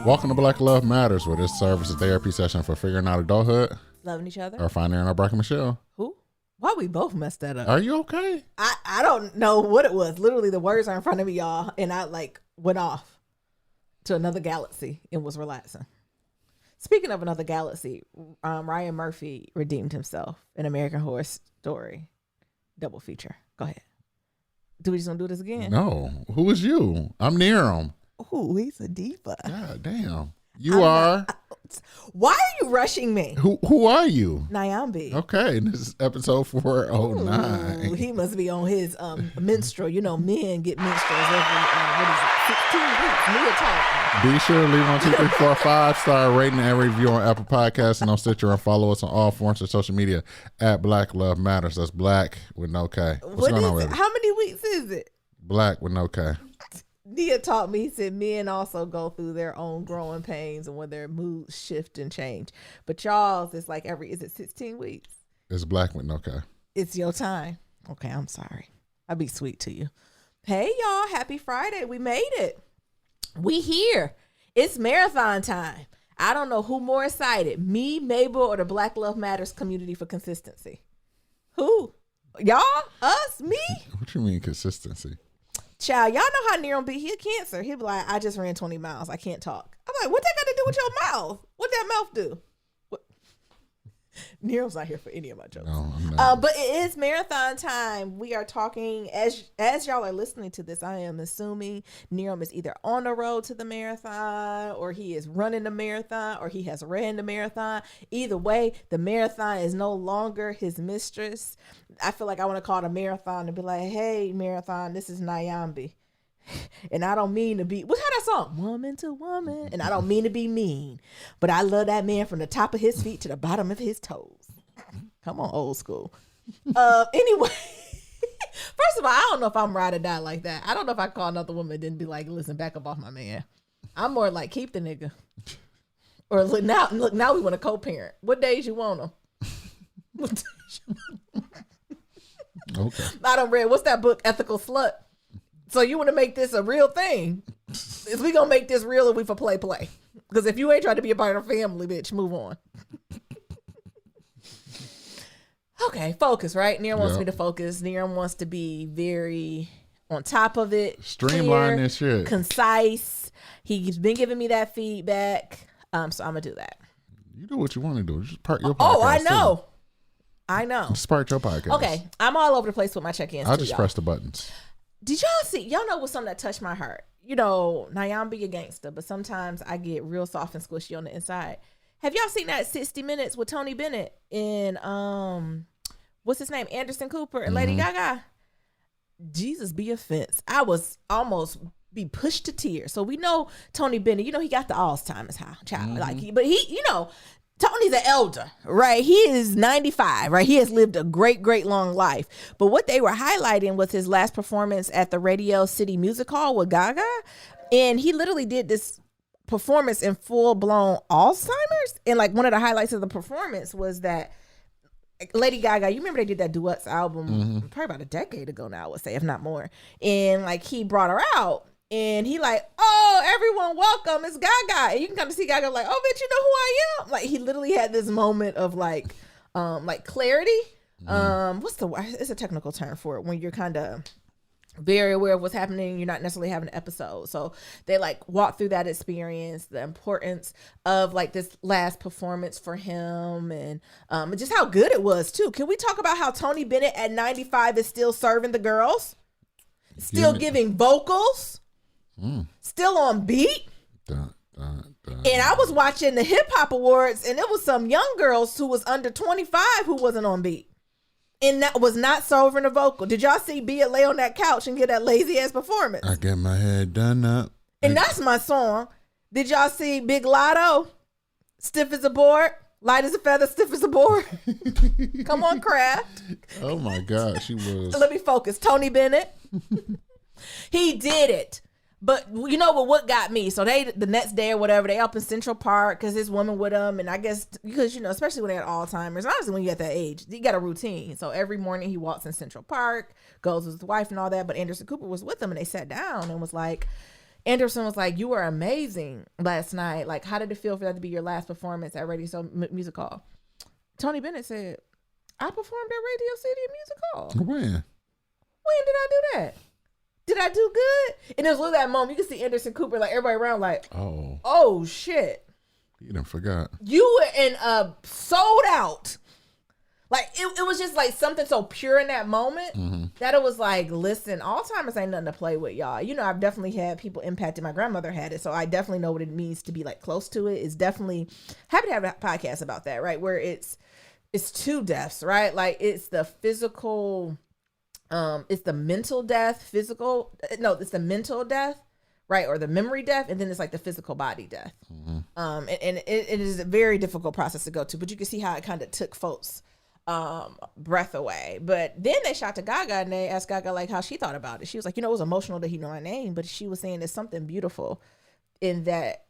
Welcome to Black Love Matters, where this serves as a therapy session for figuring out adulthood, loving each other, or finding our Brock and Michelle. Who? Why we both messed that up? Are you okay? I don't know what it was. Literally, the words are in front of me, y'all, and I went off to another galaxy and was relaxing. Speaking of another galaxy, Ryan Murphy redeemed himself in American Horror Story double feature. Go ahead. Do we just gonna do this again? No. Who is you? I'm Nerum. Ooh, he's a diva. God damn. You are. Why are you rushing me? Who are you? Nyambi. Okay, this is episode 409. Ooh, he must be on his menstrual. You know, men get menstruals every 16 weeks. Mia talk. Be sure to leave on 2, 3, 4, 5-star rating and review on Apple Podcasts and on Stitcher, and follow us on all forms of social media at Black Love Matters. That's Black with no K. What's going on with it? How many weeks is it? Black with no K. Nia taught me, he said men also go through their own growing pains and when their moods shift and change. But y'all's is like is it 16 weeks? It's Black with no K. It's your time. Okay, I'm sorry. I'll be sweet to you. Hey, y'all. Happy Friday. We made it. We here. It's marathon time. I don't know who more excited, me, Mabel, or the Black Love Matters community for consistency. Who? Y'all? Us? Me? What you mean consistency? Child, y'all know how Nerum be. He a cancer. He be like, I just ran 20 miles. I can't talk. I'm like, what that got to do with your mouth? What that mouth do? What? Nerum's not here for any of my jokes. No, I'm not. But it is marathon time. We are talking, as y'all are listening to this, I am assuming Nerum is either on the road to the marathon, or he is running the marathon, or he has ran the marathon. Either way, the marathon is no longer his mistress. I feel like I want to call it a marathon and be like, hey, marathon, this is Nyambi. And I don't mean to be, what's that song? Woman to woman. And I don't mean to be mean, but I love that man from the top of his feet to the bottom of his toes. Come on, old school. Anyway, first of all, I don't know if I'm ride or die like that. I don't know if I call another woman and then be like, listen, back up off my man. I'm more like, keep the nigga. Or look, now we want to co-parent. What days you want them? What days you want them? Okay. I done read, what's that book, Ethical Slut? So you want to make this a real thing? Is we gonna make this real or we for play? Because if you ain't trying to be a part of the family, bitch, move on. Okay, focus, right? Nerum wants me to focus. Nerum wants to be very on top of it. Streamline clear, this shit. Concise. He's been giving me that feedback. So I'm gonna do that. You do what you want to do. Just part your podcast. Oh, I know. Too. I know. Just part your podcast. Okay, I'm all over the place with my check-ins. I'll just press the buttons. Did y'all see? Y'all know what's something that touched my heart? You know, Nyambi a gangster, but sometimes I get real soft and squishy on the inside. Have y'all seen that 60 Minutes with Tony Bennett and what's his name, Anderson Cooper and Lady Gaga? Jesus be offense. I was almost be pushed to tears. So we know Tony Bennett. You know he got the Alzheimer's child, but he, you know. Tony's an elder, right? He is 95, right? He has lived a great, great long life. But what they were highlighting was his last performance at the Radio City Music Hall with Gaga. And he literally did this performance in full-blown Alzheimer's. And like one of the highlights of the performance was that Lady Gaga, you remember they did that Duets album probably about a decade ago now, I would say, if not more. And like he brought her out. And he like, oh, everyone, welcome. It's Gaga. And you can kind of see Gaga like, oh, bitch, you know who I am? Like, he literally had this moment of like clarity. It's a technical term for it when you're kind of very aware of what's happening. You're not necessarily having an episode. So they like walk through that experience, the importance of like this last performance for him, and just how good it was too. Can we talk about how Tony Bennett at 95 is still serving the girls? Still giving vocals? Still on beat. And I was watching the hip hop awards, and it was some young girls who was under 25 who wasn't on beat, and that was not serving a vocal. Did y'all see Bia lay on that couch and get that lazy ass performance? I get my head done up, and that's my song. Did y'all see Big Lotto? Stiff as a board, light as a feather, stiff as a board. Come on, Kraft. Oh my God, she was. Let me focus. Tony Bennett. He did it. But you know what got me? So the next day or whatever, they up in Central Park because this woman with them. And I guess because, you know, especially when they had Alzheimer's, obviously when you're at that age, you got a routine. So every morning he walks in Central Park, goes with his wife and all that. But Anderson Cooper was with them, and they sat down and was like, Anderson was like, you were amazing last night. Like, how did it feel for that to be your last performance at Radio Music Hall? Tony Bennett said, I performed at Radio City Music Hall. When did I do that? Did I do good? And it was really that moment. You can see Anderson Cooper, like everybody around, like, oh shit. You done forgot. You were in a sold out. Like, it was just like something so pure in that moment that it was like, listen, Alzheimer's ain't nothing to play with, y'all. You know, I've definitely had people impacted. My grandmother had it, so I definitely know what it means to be like close to it. It's definitely happy to have a podcast about that, right? Where it's two deaths, right? Like, it's the physical, it's the mental death, it's the mental death, right? Or the memory death, and then it's like the physical body death. And it is a very difficult process to go to, but you can see how it kind of took folks' breath away. But then they shot to Gaga, and they asked Gaga like how she thought about it. She was like, it was emotional that he knew my name, but she was saying there's something beautiful in that,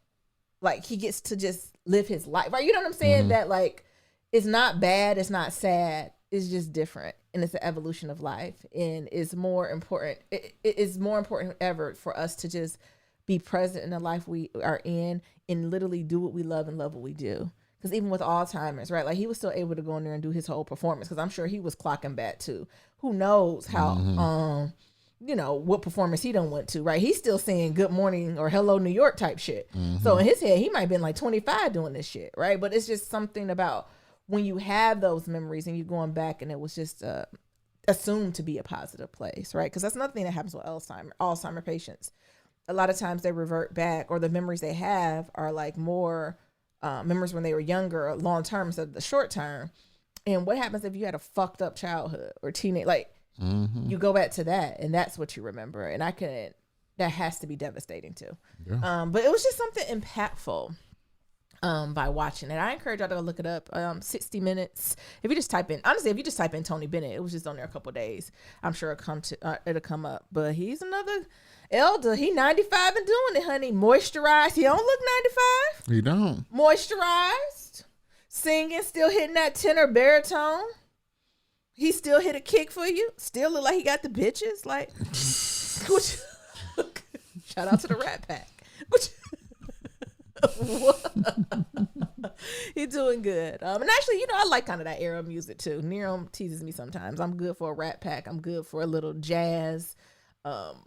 like, he gets to just live his life, right? You know what I'm saying? That, like, it's not bad, it's not sad, it's just different, and it's an evolution of life, and it's more important. It is more important ever for us to just be present in the life we are in and literally do what we love and love what we do. Because even with Alzheimer's, right, like, he was still able to go in there and do his whole performance, because I'm sure he was clocking back too. Who knows how, what performance he done went to, right? He's still saying good morning or hello New York type shit. So in his head, he might have been like 25 doing this shit, right? But it's just something about when you have those memories and you're going back and it was just assumed to be a positive place, right? Because that's another thing that happens with Alzheimer patients. A lot of times they revert back, or the memories they have are like more memories when they were younger or long term instead of the short term. And what happens if you had a fucked up childhood or teenage, like you go back to that and that's what you remember. And that has to be devastating too. Yeah. But it was just something impactful by watching it. I encourage y'all to go look it up. 60 Minutes. If you just type in Tony Bennett, it was just on there a couple of days. I'm sure it'll come up. But he's another elder. He 95 and doing it, honey. Moisturized. He don't look 95. He don't. Moisturized. Singing, still hitting that tenor baritone. He still hit a kick for you. Still look like he got the bitches. Like, shout out to the Rat Pack. He's doing good. And actually, I like kind of that era of music too. Nerum teases me sometimes. I'm good for a Rat Pack. I'm good for a little jazz,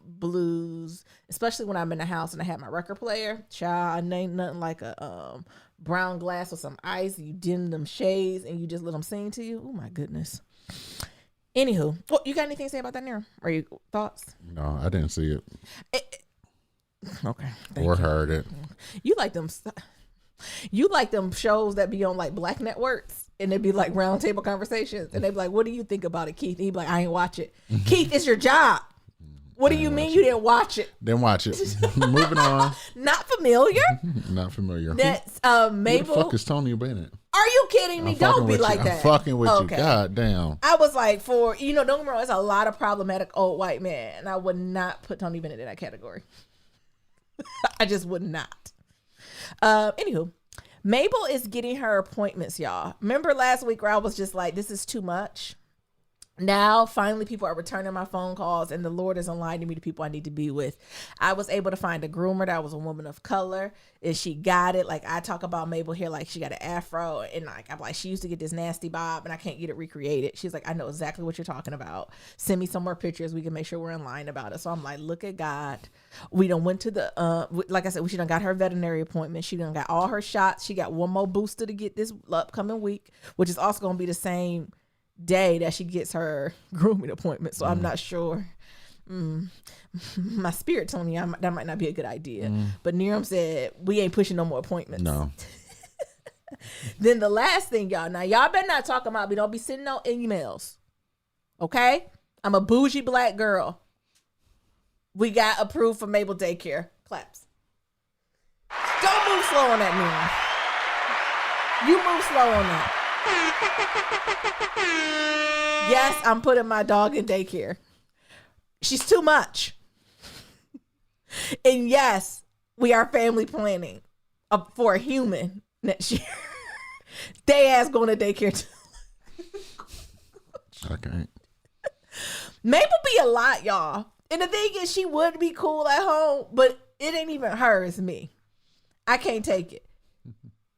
blues, especially when I'm in the house and I have my record player. Child, I ain't nothing like a brown glass with some ice. You dim them shades and you just let them sing to you. Oh my goodness. Anywho, you got anything to say about that, Nerum? Or your thoughts? No, I didn't see it. Okay. Or heard it. You like them shows that be on like black networks and it'd be like round table conversations and they'd be like, what do you think about it, Keith? And he'd be like, I ain't watch it. Keith, it's your job. What do you mean you didn't watch it? Didn't watch it. Moving on. Not familiar? Not familiar. That's Mabel. Who the fuck is Tony Bennett? Are you kidding me? Don't be like that. I'm fucking with you. God damn. I was like, don't get me wrong, it's a lot of problematic old white men. And I would not put Tony Bennett in that category. I just would not. Anywho, Mabel is getting her appointments, y'all. Remember last week where I was just like, this is too much? Now, finally, people are returning my phone calls and the Lord is aligning me to people I need to be with. I was able to find a groomer that was a woman of color and she got it. Like, I talk about Mabel here, like she got an afro and like, I'm like, she used to get this nasty bob and I can't get it recreated. She's like, I know exactly what you're talking about. Send me some more pictures. We can make sure we're in line about it. So I'm like, look at God. We done went to the, like I said, she done got her veterinary appointment. She done got all her shots. She got one more booster to get this upcoming week, which is also going to be the same day that she gets her grooming appointment. So I'm not sure. My spirit told me that might not be a good idea. But Nerum said, we ain't pushing no more appointments. No. Then the last thing, y'all. Now, y'all better not talk about me. Don't be sending no emails. Okay? I'm a bougie black girl. We got approved for Mabel Daycare. Claps. Don't move slow on that, Nerum. You move slow on that. Yes, I'm putting my dog in daycare. She's too much. And yes, we are family planning for a human next year. They ass going to daycare too. Okay. Mabel be a lot, y'all. And the thing is, she would be cool at home, but It ain't even her, it's me. I can't take it.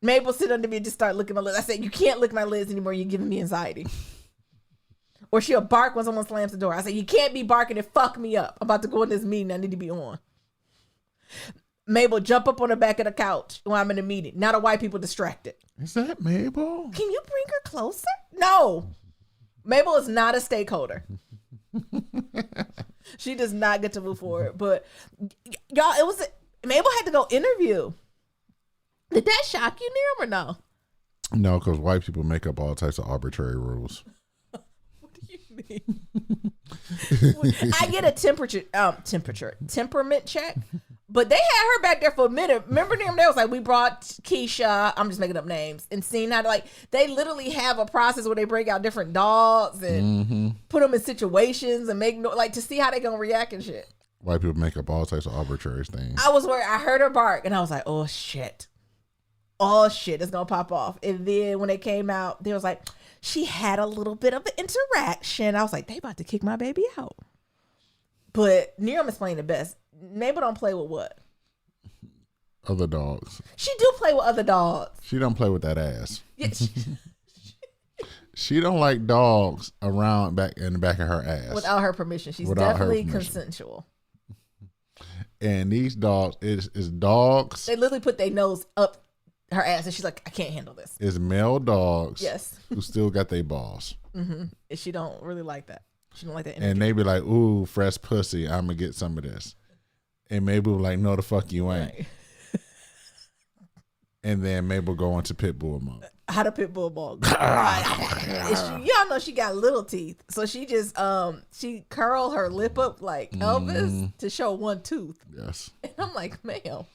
Mabel sit under me and just start licking my lids. I said, you can't lick my lids anymore. You're giving me anxiety. Or she'll bark when someone slams the door. I said, you can't be barking and fuck me up. I'm about to go in this meeting. I need to be on. Mabel jump up on the back of the couch while I'm in the meeting. Now the white people distracted. Is that Mabel? Can you bring her closer? No. Mabel is not a stakeholder. She does not get to move forward. But y'all, Mabel had to go interview. Did that shock you, Niram, or no? No, because white people make up all types of arbitrary rules. What do you mean? I get a temperament check, but they had her back there for a minute. Remember, Niram, they was like, we brought Keisha. I'm just making up names and seeing how they literally have a process where they break out different dogs and put them in situations and make to see how they gonna react and shit. White people make up all types of arbitrary things. I was worried. I heard her bark and I was like, oh shit. Oh shit, it's gonna pop off. And then when it came out, they was like, she had a little bit of an interaction. I was like, they about to kick my baby out. But Niram is playing the best. Mabel don't play with what? Other dogs. She do play with other dogs. She don't play with that ass. Yeah, she don't like dogs around back in the back of her ass. Without her permission. She's definitely consensual. And these dogs is dogs. They literally put their nose up her ass and she's like, I can't handle this. It's male dogs. Yes. Who still got their balls. And she don't really like that. She don't like that energy. And they be like, ooh, fresh pussy. I'm going to get some of this. And Mabel like, no, the fuck you ain't. Right. And then Mabel go into pit bull mode. How to pit bull mode. Y'all know she got little teeth. So she just, she curled her lip up like Elvis to show one tooth. Yes. And I'm like, ma'am,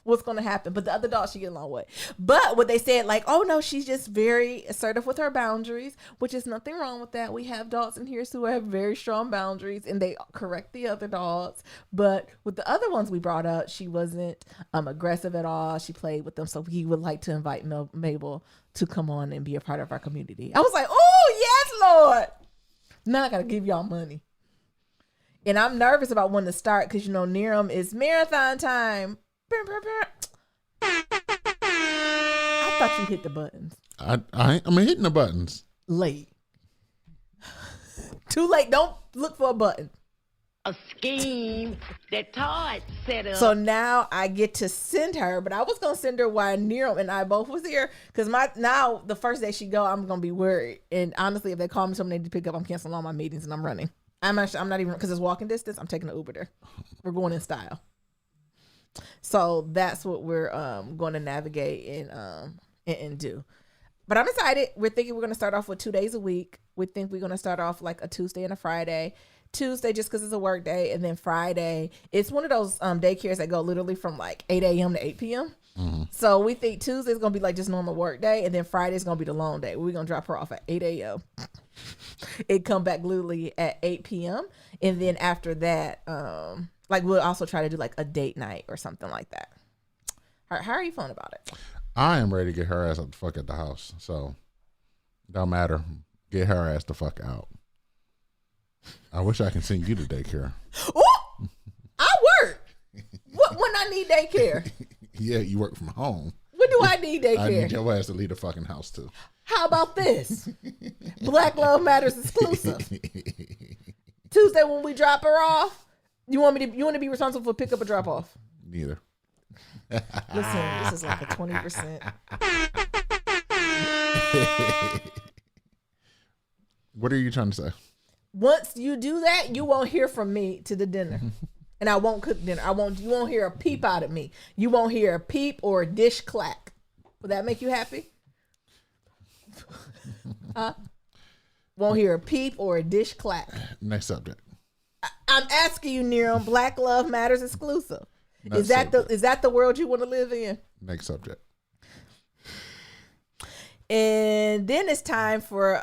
what's going to happen? But the other dog, she get along with. But what they said, like, oh no, she's just very assertive with her boundaries, which is nothing wrong with that. We have dogs in here who have very strong boundaries and they correct the other dogs. But with the other ones we brought up, she wasn't aggressive at all. She played with them. So we would like to invite Mabel to come on and be a part of our community. I was like, oh yes, Lord. Now I got to give y'all money. And I'm nervous about when to start because, you know, Niram is marathon time. I thought you hit the buttons. I'm hitting the buttons. Late. Too late. Don't look for a button. A scheme that Todd set up. So now I get to send her, but I was gonna send her while Niram and I both was here because now the first day she go, I'm gonna be worried. And honestly, if they call me something they need to pick up, I'm canceling all my meetings and I'm running. I'm not even because it's walking distance. I'm taking an Uber there. We're going in style. So that's what we're going to navigate and do. But I'm excited. We're thinking we're going to start off with 2 days a week. We think we're going to start off like a Tuesday and a Friday. Tuesday just because it's a work day, and then Friday it's one of those daycares that go literally from like 8 a.m. to 8 p.m. So we think Tuesday's going to be like just normal work day, and then Friday's going to be the long day. We're going to drop her off at 8 a.m. It come back literally at 8 p.m. And then after that, like we'll also try to do like a date night or something like that. How are you feeling about it? I am ready to get her ass up the fuck at the house. So don't matter. Get her ass the fuck out. I wish I can send you to daycare. Ooh, I work. What when I need daycare? Yeah, you work from home. When do I need daycare? I need your ass to leave the fucking house too. How about this? Black Love Matters exclusive. Tuesday when we drop her off. You want to be responsible for pick up or drop off? Neither. Listen, this is like a 20%. What are you trying to say? Once you do that, you won't hear from me to the dinner. And I won't cook dinner. You won't hear a peep out of me. You won't hear a peep or a dish clack. Will that make you happy? Won't hear a peep or a dish clack. Next subject. I'm asking you, Niram, Black Love Matters exclusive. Is that the world you want to live in? Next subject. And then it's time for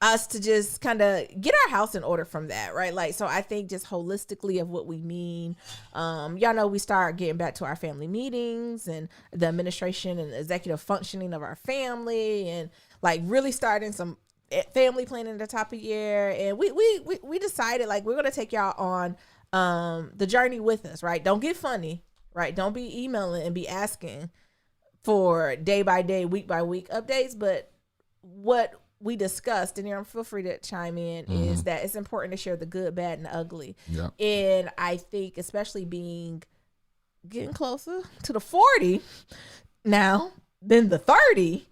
us to just kind of get our house in order from that, right? Like, so I think just holistically of what we mean. Y'all know we start getting back to our family meetings and the administration and executive functioning of our family, and like really starting some family planning at the top of the year. And we decided like we're gonna take y'all on the journey with us, right? Don't get funny, right? Don't be emailing and be asking for day by day, week by week updates. But what we discussed, and feel free to chime in, is that it's important to share the good, bad, and the ugly. Yeah. And I think, especially getting closer to the 40 now than the 30,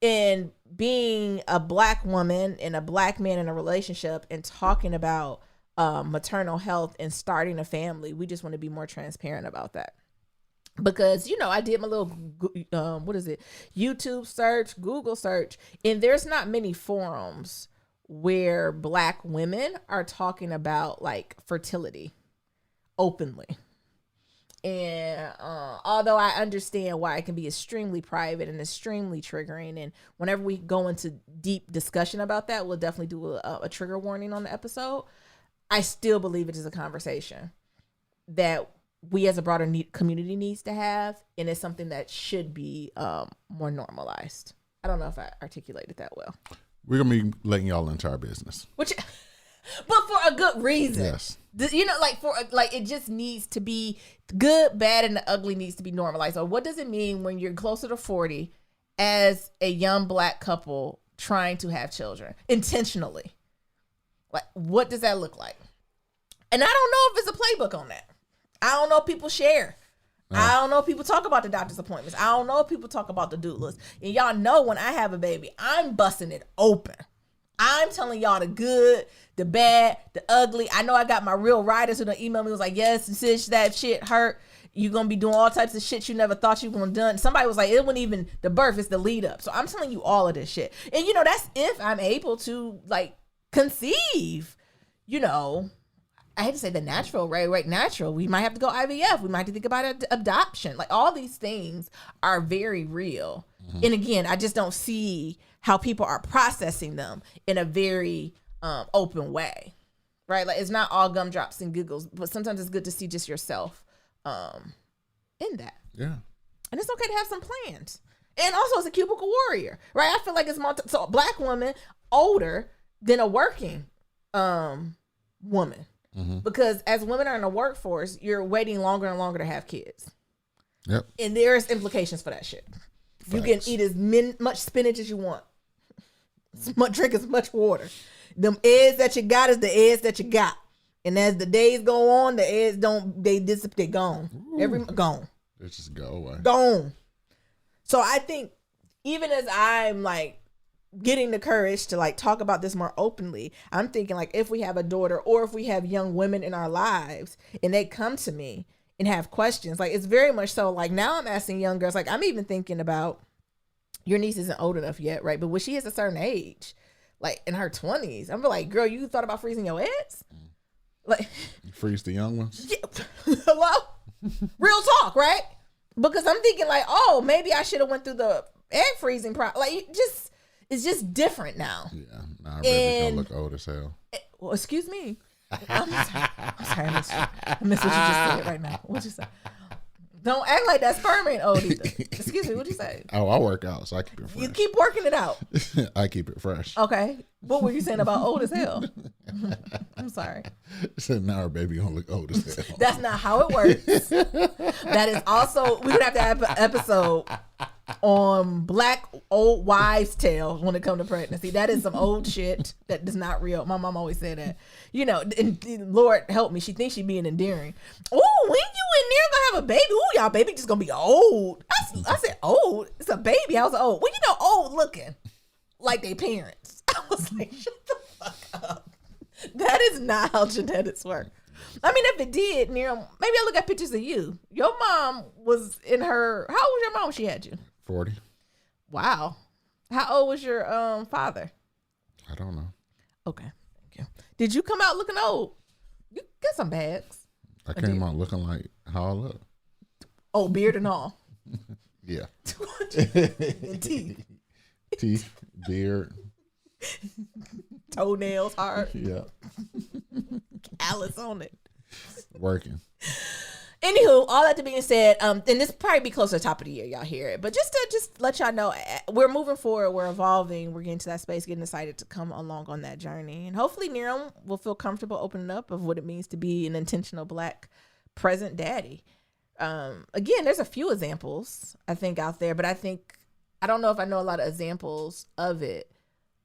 and being a Black woman and a Black man in a relationship and talking about maternal health and starting a family, we just want to be more transparent about that. Because, I did my little, YouTube search, Google search, and there's not many forums where Black women are talking about like fertility openly. And although I understand why it can be extremely private and extremely triggering, and whenever we go into deep discussion about that, we'll definitely do a trigger warning on the episode. I still believe it is a conversation that we as a broader community needs to have, and it's something that should be more normalized. I don't know if I articulated that well. We're going to be letting y'all into our business. But for a good reason. Yes. It just needs to be good, bad, and the ugly needs to be normalized. So what does it mean when you're closer to 40 as a young Black couple trying to have children intentionally? Like, what does that look like? And I don't know if it's a playbook on that. I don't know if people share. I don't know if people talk about the doctor's appointments. I don't know if people talk about the doulas. And y'all know when I have a baby, I'm busting it open. I'm telling y'all the good, the bad, the ugly. I know I got my real writers who done email me, was like, yes, sis, that shit hurt. You're going to be doing all types of shit you never thought you were going to done. Somebody was like, it wasn't even the birth, it's the lead up. So I'm telling you all of this shit. And, that's if I'm able to, like, conceive, I hate to say the natural, right? Natural. We might have to go IVF. We might have to think about adoption. Like, all these things are very real. Mm-hmm. And again, I just don't see how people are processing them in a very open way, right? Like, it's not all gumdrops and giggles, but sometimes it's good to see just yourself in that. Yeah. And it's okay to have some plans. And also, as a cubicle warrior, right? I feel like it's so a Black woman older than a working woman. Mm-hmm. Because as women are in the workforce, you're waiting longer and longer to have kids. Yep. And there's implications for that shit. Facts. You can eat as much spinach as you want. Drink as much water. Them eggs that you got is the eggs that you got. And as the days go on, the eggs they disappear, gone. Gone. They just go away. Gone. So I think even as I'm like getting the courage to like talk about this more openly, I'm thinking like if we have a daughter or if we have young women in our lives and they come to me and have questions, like it's very much so like now I'm asking young girls, like I'm even thinking about your niece isn't old enough yet, right? But when she is a certain age, like in her 20s, I'm like, girl, you thought about freezing your eggs? Like, freeze the young ones? Yeah. Hello? Real talk, right? Because I'm thinking like, oh, maybe I should have went through the egg freezing process. Like, it's just different now. Yeah, nah, baby's gonna look old as hell. Well, excuse me. I'm sorry. I missed what you just said right now. What'd you say? Don't act like that sperm ain't old either. Excuse me, what'd you say? Oh, I work out, so I keep it fresh. You keep working it out. I keep it fresh. Okay. What were you saying about old as hell? I'm sorry. So now our baby gonna look old as hell. That's not how it works. That is also, we're gonna have to have an episode on Black old wives' tales when it comes to pregnancy. That is some old shit that is not real. My mom always said that. And Lord help me, she thinks she being endearing. Oh, when you in there gonna have a baby? Ooh, y'all baby just gonna be old. I said old? It's a baby. I was old. Well, old looking like they parents. I was like, shut the fuck up. That is not how genetics work. I mean, if it did, maybe I look at pictures of you. Your mom was in her, how old was your mom when she had you? 40. Wow. How old was your father? I don't know. Okay. Thank you. Did you come out looking old? You got some bags. I came out looking like how I look. Oh, beard and all. Yeah. And teeth. Teeth, beard. Toenails hard. Yeah. Callus on it. Working. Anywho, all that to being said, and this probably be close to the top of the year, y'all hear it. But just to let y'all know, we're moving forward, we're evolving, we're getting to that space, getting excited to come along on that journey. And hopefully Niram will feel comfortable opening up of what it means to be an intentional Black present daddy. Again, there's a few examples, I think, out there, but I don't know if I know a lot of examples of it,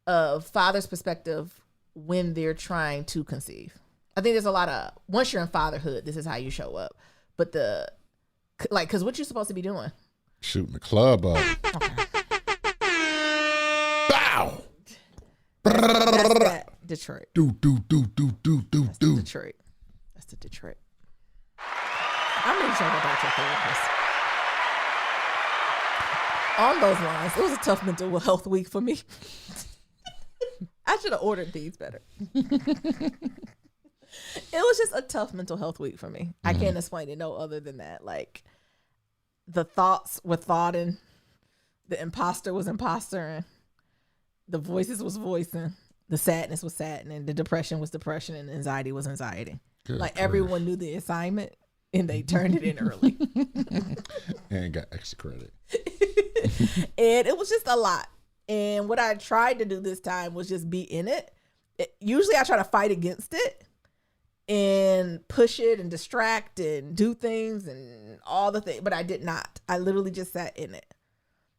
of father's perspective when they're trying to conceive. I think there's a lot of, once you're in fatherhood, this is how you show up. But because what you supposed to be doing? Shooting the club up. Okay. Bow. That's that Detroit. Do. That's the Detroit. That's the Detroit. I'm going to go back to a therapist. On those lines, it was a tough mental health week for me. I should have ordered these better. It was just a tough mental health week for me. I can't explain it no other than that. Like, the thoughts were thoughting, the imposter was impostering, the voices was voicing, the sadness was saddening, the depression was depression, and anxiety was anxiety. Good like, grief. everyone knew the assignment, and they turned it in early. And got extra credit. And it was just a lot. And what I tried to do this time was just be in it. Usually I try to fight against it and push it and distract and do things and all the things, but I did not. I literally just sat in it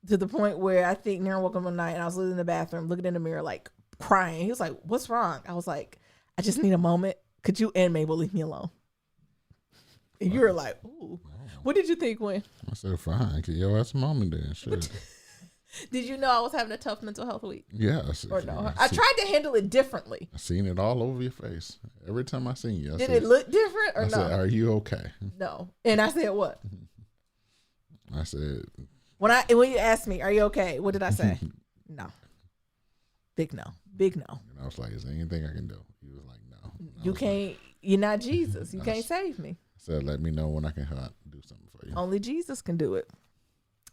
to the point where I think Naren woke up one night and I was literally in the bathroom looking in the mirror like crying. He was like, "What's wrong?" I was like, "I just need a moment. Could you and Mabel leave me alone?" And you were like, "Ooh." What did you think when? I said, fine. Get your ass a moment then. Shit. Did you know I was having a tough mental health week? Yeah. Or no? I tried to handle it differently. I seen it all over your face. Every time I seen you. Did it look different or I no? said, are you okay? No. And I said what? I said, When you asked me, "Are you okay?" What did I say? No. Big no. Big no. and I was like, is there anything I can do? He was like, no. And I You was can't. like, You're not Jesus. You can't save me. I said, let me know when I can do something for you. Only Jesus can do it.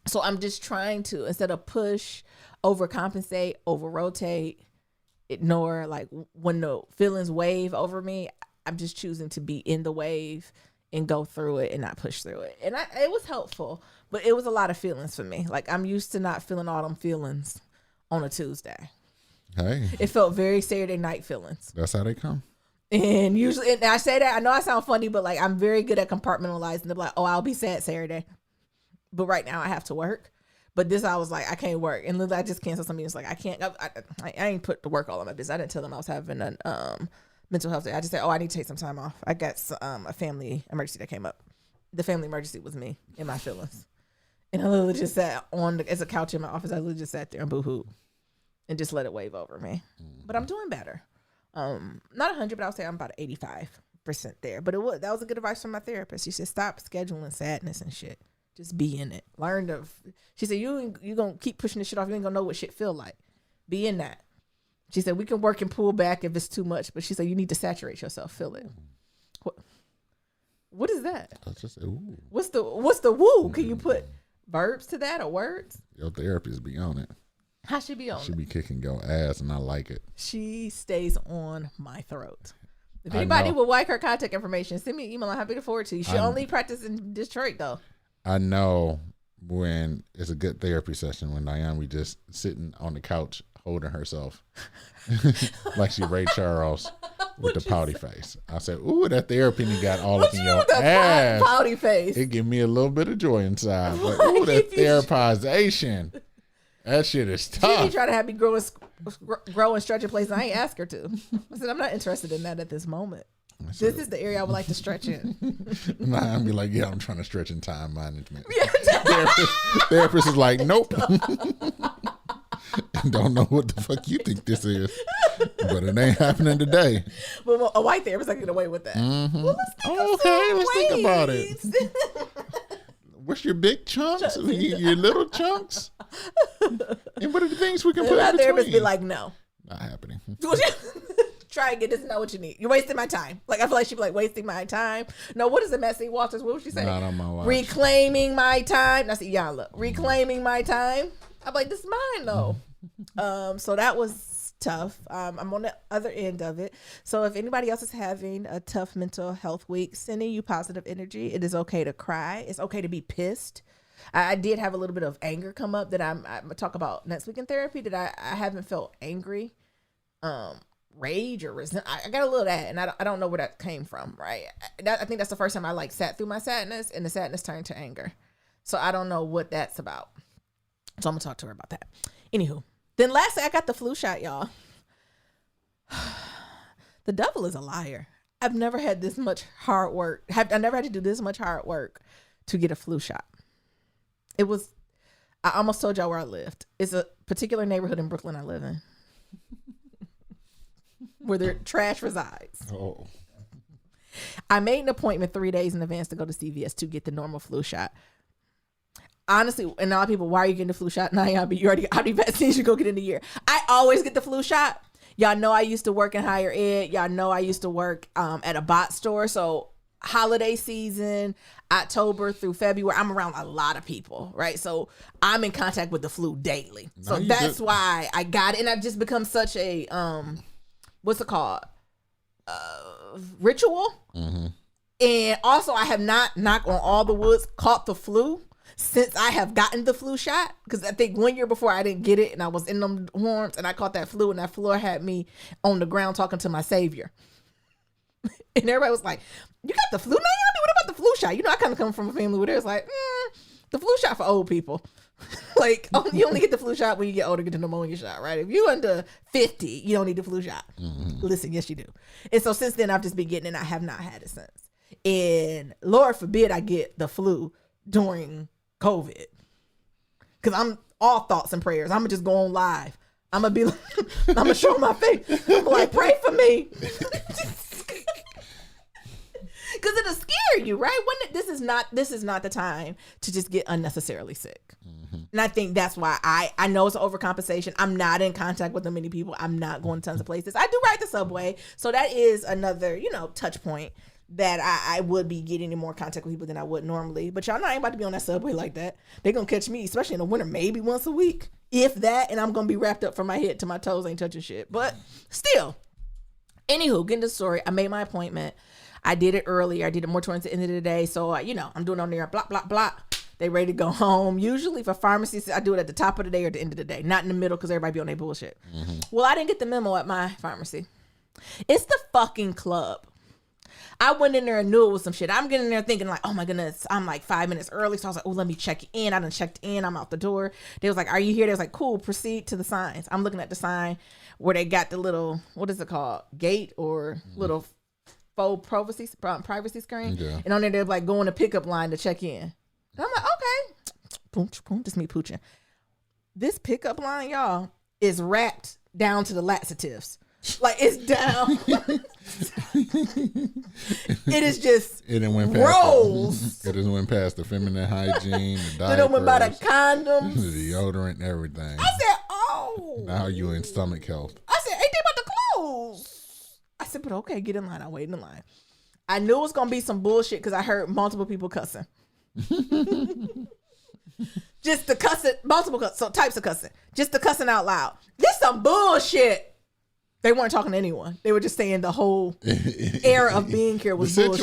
So I'm just trying to, instead of push, overcompensate, over-rotate, ignore, like when the feelings wave over me, I'm just choosing to be in the wave and go through it and not push through it. And it was helpful, but it was a lot of feelings for me. Like, I'm used to not feeling all them feelings on a Tuesday. Hey, It felt very Saturday night feelings. that's how they come. And usually, and I say that, I know I sound funny, but like, I'm very good at compartmentalizing. They're like, "Oh, I'll be sad Saturday, but right now I have to work." But this, I was like, I can't work. And literally I just canceled some meetings. Like, I can't, I ain't put the work all on my business. I didn't tell them I was having a mental health day. I just said, "Oh, I need to take some time off. I got a family emergency that came up." The family emergency was me and my feelings. And I literally just sat it's a couch in my office. I literally just sat there and boo-hooed and just let it wave over me. But I'm doing better. Not 100, but I would say I'm about 85% there. But that was a good advice from my therapist. She said, stop scheduling sadness and shit. Just be in it. She said, you gonna keep pushing this shit off. You ain't gonna know what shit feel like. Be in that. She said, we can work and pull back if it's too much, but she said, you need to saturate yourself. Feel it. What is that? I just said, ooh. What's the woo? Can you put verbs to that or words? Your therapist be on it. How she be on She it? be kicking your ass, and I like it. She stays on my throat. If I anybody know. would like her contact information, send me an email. I'm happy to forward to you. She I- only practices in Detroit, though. I know when it's a good therapy session when Naomi just sitting on the couch holding herself like she Ray Charles with the pouty face. I said, ooh, that therapy you got all up in your ass. Pouty face. It give me a little bit of joy inside. But ooh, that therapization. That shit is She tough. try to have me grow and stretch in place. I ain't ask her to. I said, I'm not interested in that at this moment. This is the area I would like to stretch in. Nah, I'd be like, yeah, I'm trying to stretch in time management. Therapist is like, nope. Don't know what the fuck you think this is, but it ain't happening today. But a white therapist I can get away with that. Mm-hmm. Well, Let's think about it. What's your big chunks? Your little chunks? And what are the things we can put My in therapist between? be like, no. Not happening. Try again. This is not what you need. You're wasting my time. Like, I feel like she'd be like, wasting my time. No, what is it, Messi Walters? What would she say? Not on my watch. Reclaiming my time. Now, see, y'all look. Reclaiming my time. I'm like, this is mine, though. So that was tough. I'm on the other end of it. So if anybody else is having a tough mental health week, sending you positive energy. It is okay to cry. It's okay to be pissed. I did have a little bit of anger come up that I'm gonna talk about next week in therapy, that I haven't felt angry, rage or resent. I got a little of that, and I don't know where that came from, right? I think that's the first time I like sat through my sadness, and the sadness turned to anger. So I don't know what that's about. So I'm gonna talk to her about that. Anywho, then lastly, I got the flu shot, y'all. The devil is a liar. I've never had this much hard work. I never had to do this much hard work to get a flu shot. I almost told y'all where I lived. It's a particular neighborhood in Brooklyn I live in where their trash resides. Oh. I made an appointment 3 days in advance to go to CVS to get the normal flu shot. Honestly, and a lot of people, why are you getting the flu shot? Now, you already, how many vaccines you go get in a year? I always get the flu shot. Y'all know I used to work in higher ed. Y'all know I used to work at a bot store. So holiday season, October through February, I'm around a lot of people, right? So I'm in contact with the flu daily. So that's why I got it. And I've just become such a, what's it called? Ritual. Mm-hmm. And also I have not, knock on all the woods, caught the flu since I have gotten the flu shot. Because I think 1 year before I didn't get it, and I was in them warms, and I caught that flu, and that flu had me on the ground talking to my savior. And everybody was like, you got the flu, Naomi? What about the flu shot? You know, I kind of come from a family where there's like, the flu shot for old people. Like, you only get the flu shot when you get older, get the pneumonia shot, right? If you under 50, you don't need the flu shot. Mm-hmm. Listen, yes, you do. And so since then, I've just been getting it, and I have not had it since. And Lord forbid I get the flu during COVID. Because I'm all thoughts and prayers. I'm going to just go on live. I'm going to be like, I'm going to show my face. I'm like, pray for me. Because it'll scare you, right? This is not the time to just get unnecessarily sick. Mm-hmm. And I think that's why I know it's an overcompensation. I'm not in contact with that many people. I'm not going to tons of places. I do ride the subway. So that is another, touch point that I would be getting in more contact with people than I would normally. But y'all know I ain't about to be on that subway like that. They're going to catch me, especially in the winter, maybe once a week. If that, and I'm going to be wrapped up from my head to my toes, ain't touching shit. But still, anywho, getting to the story, I made my appointment. I did it earlier. I did it more towards the end of the day. So, I'm doing on there, blah, blah, blah. They ready to go home. Usually for pharmacies, I do it at the top of the day or the end of the day, not in the middle because everybody be on their bullshit. Mm-hmm. Well, I didn't get the memo at my pharmacy. It's the fucking club. I went in there and knew it was some shit. I'm getting there thinking like, oh my goodness, I'm like 5 minutes early. So I was like, oh, let me check in. I done checked in. I'm out the door. They was like, are you here? They was like, cool, proceed to the signs. I'm looking at the sign where they got the little, what is it called? Gate or little faux privacy screen. Yeah. And on there, they're like going to pickup line to check in. And I'm like, okay. Boom, boom, just me pooching. This pickup line, y'all, is wrapped down to the laxatives. Like, it's down. It is just rolls. It just went past the feminine hygiene, the diapers. It went by the condoms. The deodorant, everything. I said, oh. Now you in stomach health. I said, ain't they about to close? I said, but okay, get in line. I'll wait in line. I knew it was going to be some bullshit because I heard multiple people cussing. Just the cussing, types of cussing. Just the cussing out loud. This some bullshit. They weren't talking to anyone. They were just saying the whole era of being here was bullshit.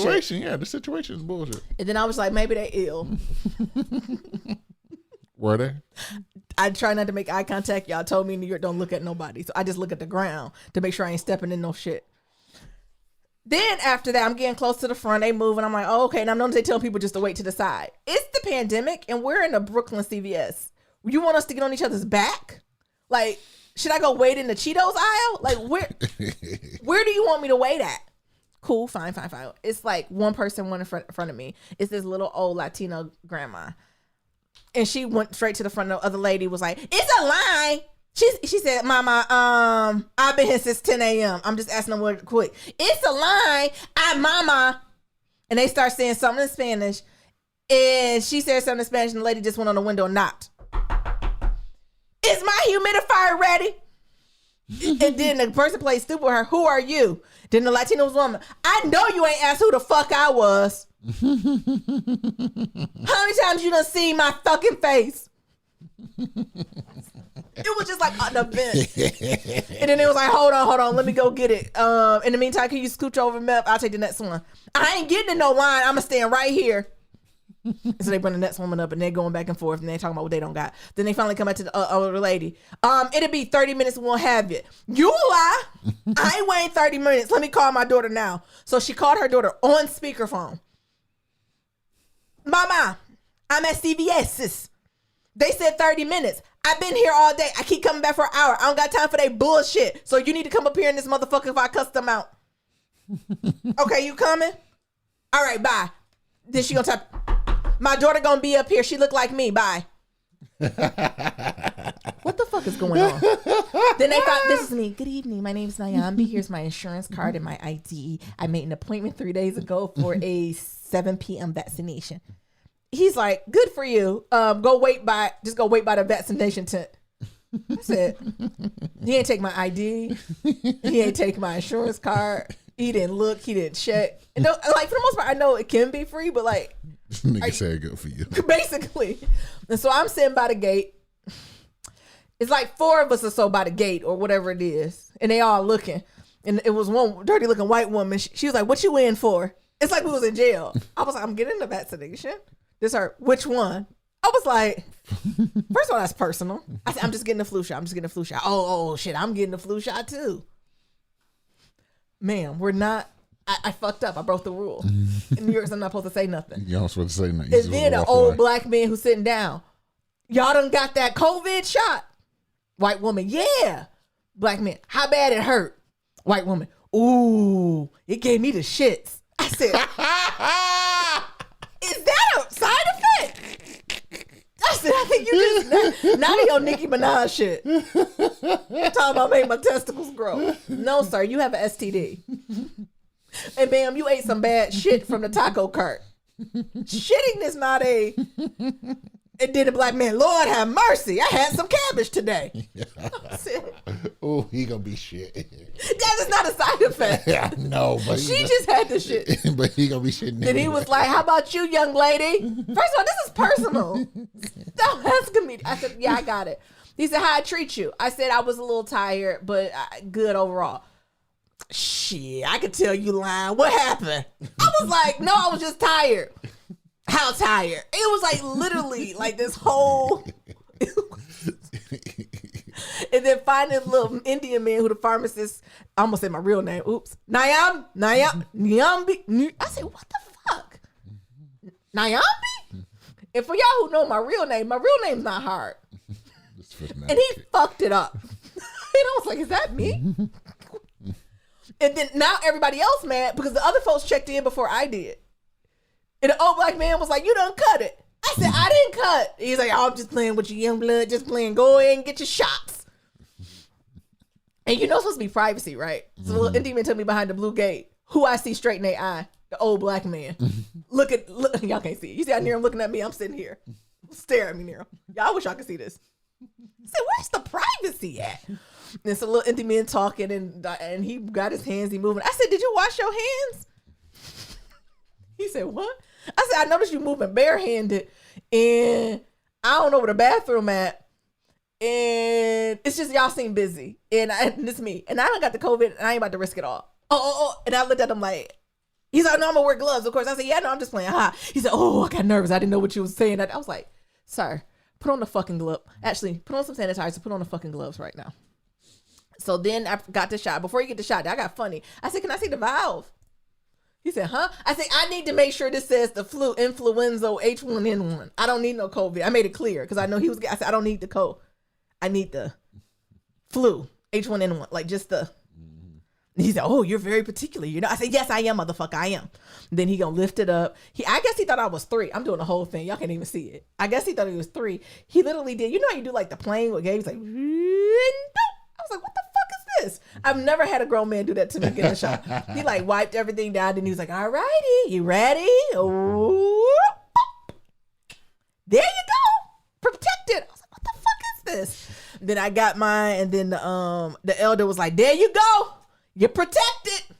The situation is bullshit. And then I was like, maybe they ill. Were they? I try not to make eye contact. Y'all told me in New York don't look at nobody. So I just look at the ground to make sure I ain't stepping in no shit. Then after that, I'm getting close to the front. They move and I'm like, oh, okay. And I'm known to tell people just to wait to the side. It's the pandemic and we're in the Brooklyn CVS. You want us to get on each other's back? Like, should I go wait in the Cheetos aisle? Like, where do you want me to wait at? Cool, fine. It's like one person went in front of me. It's this little old Latino grandma. And she went straight to the front. The other lady was like, it's a line. She said, Mama, I've been here since 10 a.m. I'm just asking them what quick. It's a line. Mama. And they start saying something in Spanish. And she said something in Spanish and the lady just went on the window and knocked. Is my humidifier ready? And then the person played stupid with her. Who are you? Then the Latino woman. I know you ain't asked who the fuck I was. How many times you done seen my fucking face? It was just like an event. And then it was like, hold on, let me go get it. In the meantime, can you scooch over, Mep? I'll take the next one. I ain't getting in no line. I'm going to stand right here. So they bring the next woman up and they're going back and forth and they're talking about what they don't got. Then they finally come back to the older lady. It'll be 30 minutes and we'll have it. You lie. I ain't waiting 30 minutes. Let me call my daughter now. So she called her daughter on speakerphone. Mama, I'm at CVS's. They said 30 minutes. I've been here all day. I keep coming back for an hour. I don't got time for that bullshit. So you need to come up here in this motherfucker if I cuss them out. Okay, you coming? All right, bye. Then she gonna type, my daughter gonna be up here. She look like me. Bye. What the fuck is going on? Then they thought, this is me. Good evening. My name is Nyambi. Here's my insurance card and my ID. I made an appointment 3 days ago for a 7 p.m. vaccination. He's like, good for you. Just go wait by the vaccination tent. I said, he ain't take my ID. He ain't take my insurance card. He didn't look. He didn't check. And like for the most part, I know it can be free, but like, nigga said good for you. Basically. And so I'm sitting by the gate. It's like 4 of us or so by the gate or whatever it is. And they all looking. And it was one dirty looking white woman. She was like, what you in for? It's like we was in jail. I was like, I'm getting the vaccination. This hurt. Which one? I was like, first of all, that's personal. I said, I'm just getting the flu shot. Oh, shit, I'm getting the flu shot too. Ma'am, we're not. I fucked up. I broke the rule. In New York, I'm not supposed to say nothing. You're not supposed to say nothing. And then an old black man who's sitting down. Y'all done got that COVID shot? White woman, yeah. Black man, how bad it hurt? White woman, ooh, it gave me the shits. I said, is that a side effect? I said, I think you just naughty on Nicki Minaj shit. Talking about making my testicles grow. No, sir, you have an STD. And ma'am, you ate some bad shit from the taco cart. Shitting is not a... And then the black man, Lord have mercy, I had some cabbage today. Oh, he gonna be shit. That is not a side effect. Yeah, no, but she just had the shit. But he gonna be shitting. Then he was like, how about you, young lady? First of all, this is personal. Stop asking me. I said, yeah, I got it. He said, how I treat you? I said, I was a little tired, but good overall. Shit, I could tell you lying. What happened? I was like, no, I was just tired. How tired? It was like literally like this whole... And then finding a little Indian man who the pharmacist, I almost said my real name. Oops. Nyambi. I said, what the fuck? Nyambi? And for y'all who know my real name's not hard. And he fucked it up. And I was like, is that me? And then now everybody else mad because the other folks checked in before I did. And the old black man was like, you done cut it. I said, I didn't cut. He's like, oh, I'm just playing with your young blood. Just playing. Go ahead and get your shots. And you know it's supposed to be privacy, right? So the little Indian man took me behind the blue gate. Who I see straight in their eye? The old black man. Look, y'all can't see it. You see how Nero looking at me? I'm sitting here. Stare at me, Nero. Y'all wish y'all could see this. I said, where's the privacy at? And so little Indian man talking and he got his hands, he moving. I said, did you wash your hands? He said, what? I said, I noticed you moving barehanded and I don't know where the bathroom at. And it's just y'all seem busy. And it's me. And I done got the COVID and I ain't about to risk it all. Oh. And I looked at him like, he's like, no, I'm gonna wear gloves. Of course. I said, yeah, no, I'm just playing. He said, oh, I got nervous. I didn't know what you was saying. I was like, sir, put on the fucking glove. Actually, put on some sanitizer. Put on the fucking gloves right now. So then I got the shot. Before you get the shot, I got funny. I said, can I see the valve? He said, huh? I said, I need to make sure this says the flu, influenza, H1N1. I don't need no COVID. I made it clear because I know he was, I said, I don't need the COVID. I need the flu, H1N1, like just the. He said, oh, you're very particular. You know, I said, yes, I am, motherfucker. I am. Then he gonna lift it up. I guess he thought I was 3. I'm doing the whole thing. Y'all can't even see it. I guess he thought he was 3. He literally did. You know how you do like the plane with Gabe? He's like, I was like, what the fuck is this? I've never had a grown man do that to me getting a shot. He like wiped everything down and he was like, all righty, you ready? Oh, there you go. Protected. I was like, what the fuck is this? Then I got mine and then the elder was like, there you go. You're protected.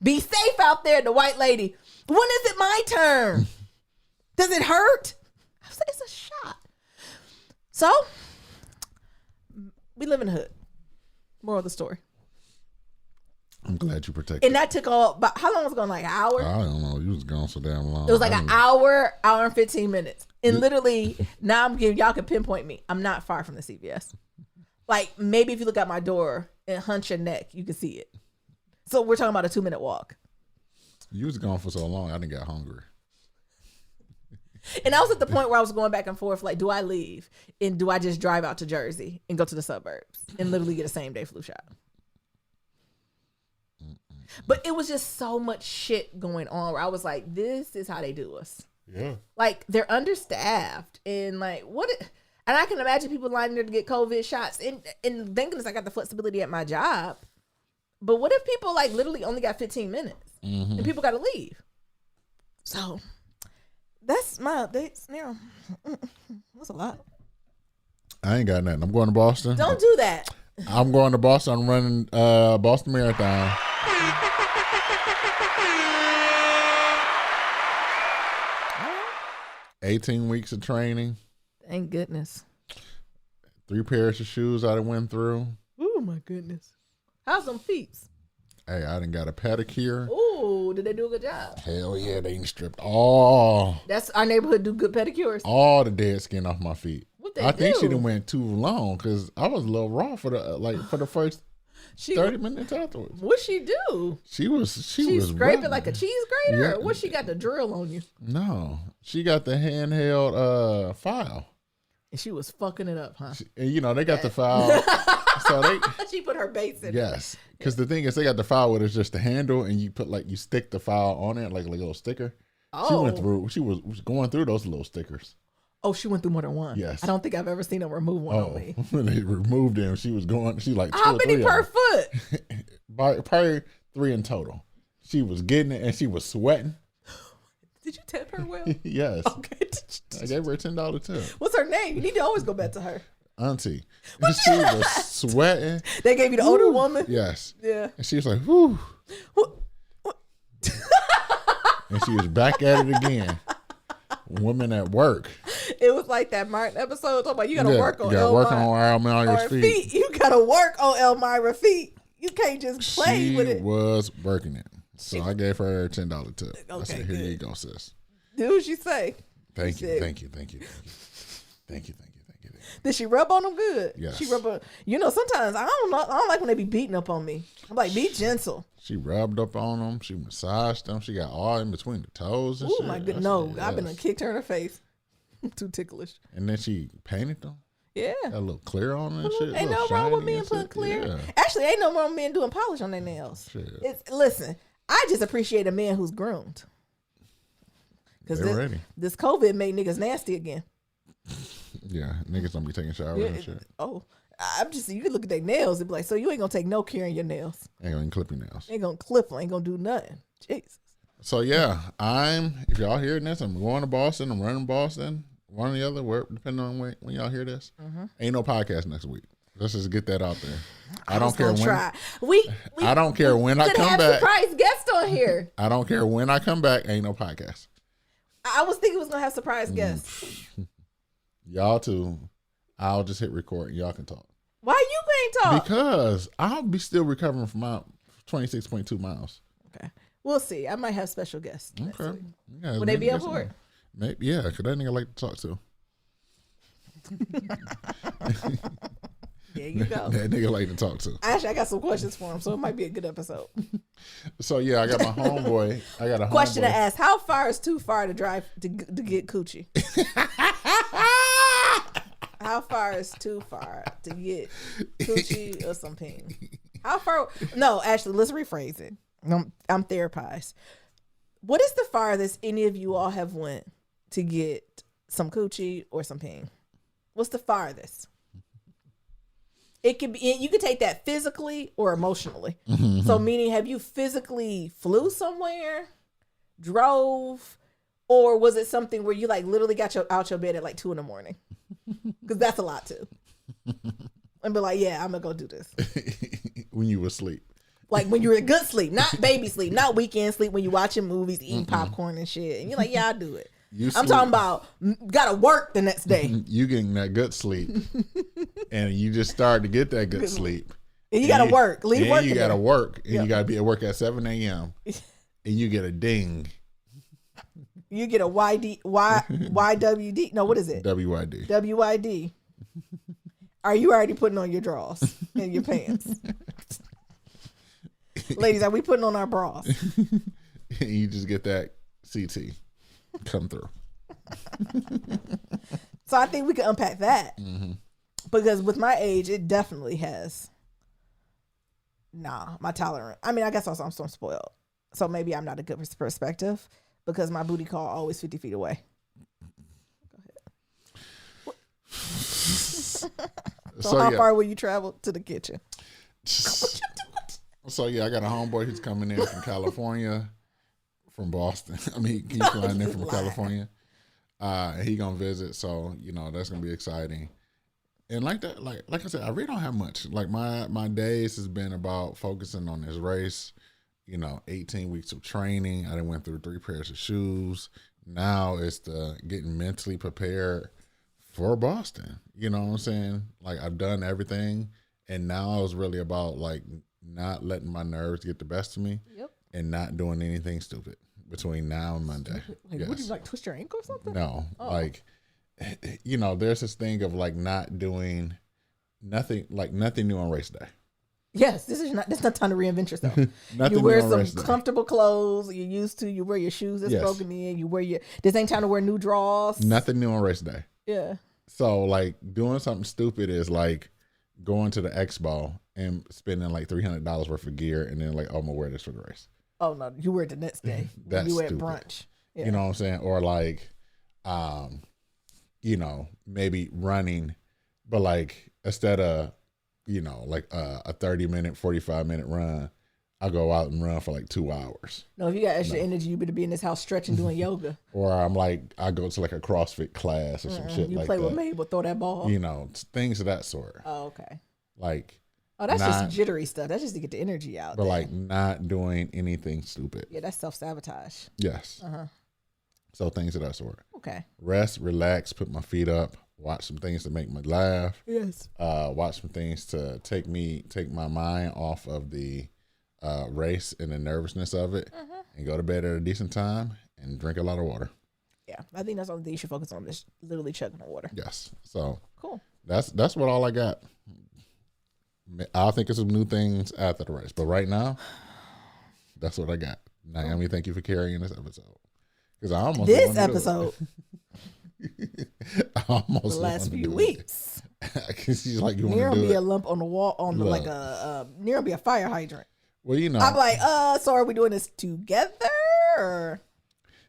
Be safe out there. The white lady. When is it my turn? Does it hurt? I said, it's a shot. So We live in the hood. Moral of the story. I'm glad you protected. And that took all, but how long was it going? Like an hour? I don't know. You was gone so damn long. It was like an hour and 15 minutes. And literally, now I'm giving, y'all can pinpoint me. I'm not far from the CVS. Like, maybe if you look at my door and hunch your neck, you can see it. So we're talking about a 2-minute walk. You was gone for so long, I didn't get hungry. And I was at the point where I was going back and forth, like, do I leave? And do I just drive out to Jersey and go to the suburbs and literally get a same-day flu shot? But it was just so much shit going on where I was like, this is how they do us. Yeah. Like, they're understaffed. And, like, and I can imagine people lining there to get COVID shots. And thank goodness I got the flexibility at my job. But what if people, like, literally only got 15 minutes? And people got to leave? So, that's my updates. Now, that's a lot. I ain't got nothing. I'm going to Boston. Don't do that. I'm going to Boston. I'm running Boston Marathon. 18 weeks of training. Thank goodness. 3 pairs of shoes I done went through. Oh my goodness. How's them feet? Hey, I done got a pedicure. Ooh, did they do a good job? Hell yeah, they ain't stripped all That's our neighborhood do good pedicures. the dead skin off my feet. What they I think do? she done went too long because I was a little raw for the first 30 minutes afterwards. What she do? She was scrape it rough. like a cheese grater? Yeah. Or what she got the drill on you? No, she got the handheld file. And she was fucking it up, huh? And you know they got the file, so they She put her base in it. yes. Because the thing is, they got the file where it's just the handle, and you put you stick the file on it like a little sticker. Oh. She was going through those little stickers. Oh, she went through more than one. Yes. I don't think I've ever seen her remove one on me. When they removed them, she was going. She like How two or many three per of them. foot? Probably 3 in total. She was getting it, and she was sweating. Did you tip her well? Yes. Okay. I gave her a $10 tip. What's her name? You need to always go back to her. Auntie. And she was sweating. They gave you the older woman? Yes. Yeah. And she was like, whew. What? And she was back at it again. Woman at work. It was like that Martin episode talking about you gotta work on Elmira's feet. You gotta work on Elmira feet. You can't just play with it. She was working it. So I gave her a $10 tip. I said, here you go, sis. What she say? Thank you. Did she rub on them good? Yes. She rub on. You know, sometimes I don't like when they be beating up on me. I'm like, be gentle. She rubbed up on them. She massaged them. She got all in between the toes and Oh shit. my goodness. No, I've been kicked her in her face. I'm too ticklish. And then she painted them. Yeah. Got a little clear on them and shit. Ain't no wrong with men putting clear. Yeah. Actually, ain't no wrong with men doing polish on their nails. Shit. Listen, I just appreciate a man who's groomed. Because this COVID made niggas nasty again. Yeah, niggas don't be taking showers and shit. Oh, you can look at their nails and be like, so you ain't gonna take no care in your nails. Ain't gonna clip your nails. Ain't gonna clip them, ain't gonna do nothing. Jesus. So yeah, if y'all hearing this, I'm going to Boston. I'm running Boston. One or the other, depending on when y'all hear this. Ain't no podcast next week. Let's just get that out there. I don't care when. Try. I don't care when I come back. Surprise guest on here. I don't care when I come back. Ain't no podcast. I was thinking we was gonna have surprise guests. Y'all too. I'll just hit record and y'all can talk. Why you can't talk? Because I'll be still recovering from my 26.2 miles. Okay. We'll see. I might have special guests. Okay. Yeah, would they be up for it? Maybe, yeah, because that nigga like to talk to. There you go. That nigga like to talk to. Actually, I got some questions for him, so it might be a good episode. So yeah, I got my homeboy. I got a question homeboy. to ask: how far is too far to drive to get coochie? How far is too far to get coochie or some peen? How far? No, actually, let's rephrase it. I'm therapized. What is the farthest any of you all have went to get some coochie or some peen? What's the farthest? It could be, you could take that physically or emotionally. Mm-hmm. So meaning, have you physically flew somewhere, drove, or was it something where you like literally got out your bed at like 2 a.m? Because that's a lot too. And be like, yeah, I'm gonna go do this. When you were asleep. Like when you're in good sleep, not baby sleep, not weekend sleep when you watching movies, eating popcorn and shit. And you're like, yeah, I'll do it. I'm talking about gotta work the next day. You getting that good sleep and you just start to get that good sleep. And you got to work. Leave and work. You got to work. And Yep. you got to be at work at 7 a.m. And you get a ding. You get a YWD. No, what is it? WYD. WYD. Are you already putting on your drawers and your pants? Ladies, are we putting on our bras? You just get that CT come through. So I think we can unpack that. Mm-hmm. Because with my age, it definitely has. My tolerance. I mean, I guess also I'm so spoiled. So maybe I'm not a good perspective because my booty call always 50 feet away. Go ahead. So how far will you travel to the kitchen? So yeah, I got a homeboy who's coming in from California, from Boston. I mean, he's flying in from California. He gonna visit, so that's gonna be exciting. And like that, like I said, I really don't have much. Like my days has been about focusing on this race. 18 weeks of training. I done went through 3 pairs of shoes. Now it's the getting mentally prepared for Boston. You know what I'm saying? Like I've done everything, and now it's really about like not letting my nerves get the best of me. Yep. And not doing anything stupid between now and Monday. Like, yes. Would you like twist your ankle or something? No, like there's this thing of like not doing nothing new on race day. Yes, this is not time to reinvent yourself. You wear some comfortable clothes you're used to. You wear your shoes that's broken in. You wear this ain't time to wear new drawers. Nothing new on race day. Yeah. So like doing something stupid is like going to the expo and spending like $300 worth of gear and then like, oh, I'm gonna wear this for the race. Oh no, you wear it the next day. That's you wear stupid. Brunch. Yeah. You know what I'm saying? Or like, maybe running, but like instead of, like a 30-minute, 45-minute run, I go out and run for like 2 hours. No, if you got extra energy, you better be in this house stretching, doing yoga. Or I go to like a CrossFit class or some shit you like play that. with Mabel, throw that ball. Things of that sort. Oh, okay. Like. Oh, that's just jittery stuff. That's just to get the energy out. But like not doing anything stupid. Yeah, that's self-sabotage. Yes. So things of that sort. Okay. Rest, relax, put my feet up, watch some things to make me laugh. Yes. Watch some things to take my mind off of the race and the nervousness of it, and go to bed at a decent time and drink a lot of water. Yeah, I think that's the only thing you should focus on, is literally chugging the water. Yes. So cool. That's what all I got. I'll think of some new things after the race, but right now, that's what I got. Naomi, thank you for carrying this episode. Because I almost this episode. The last few weeks. She's like, you want Near to do be it? a lump on the wall, on the, like near be a fire hydrant. Well, I'm like, so are we doing this together? Or?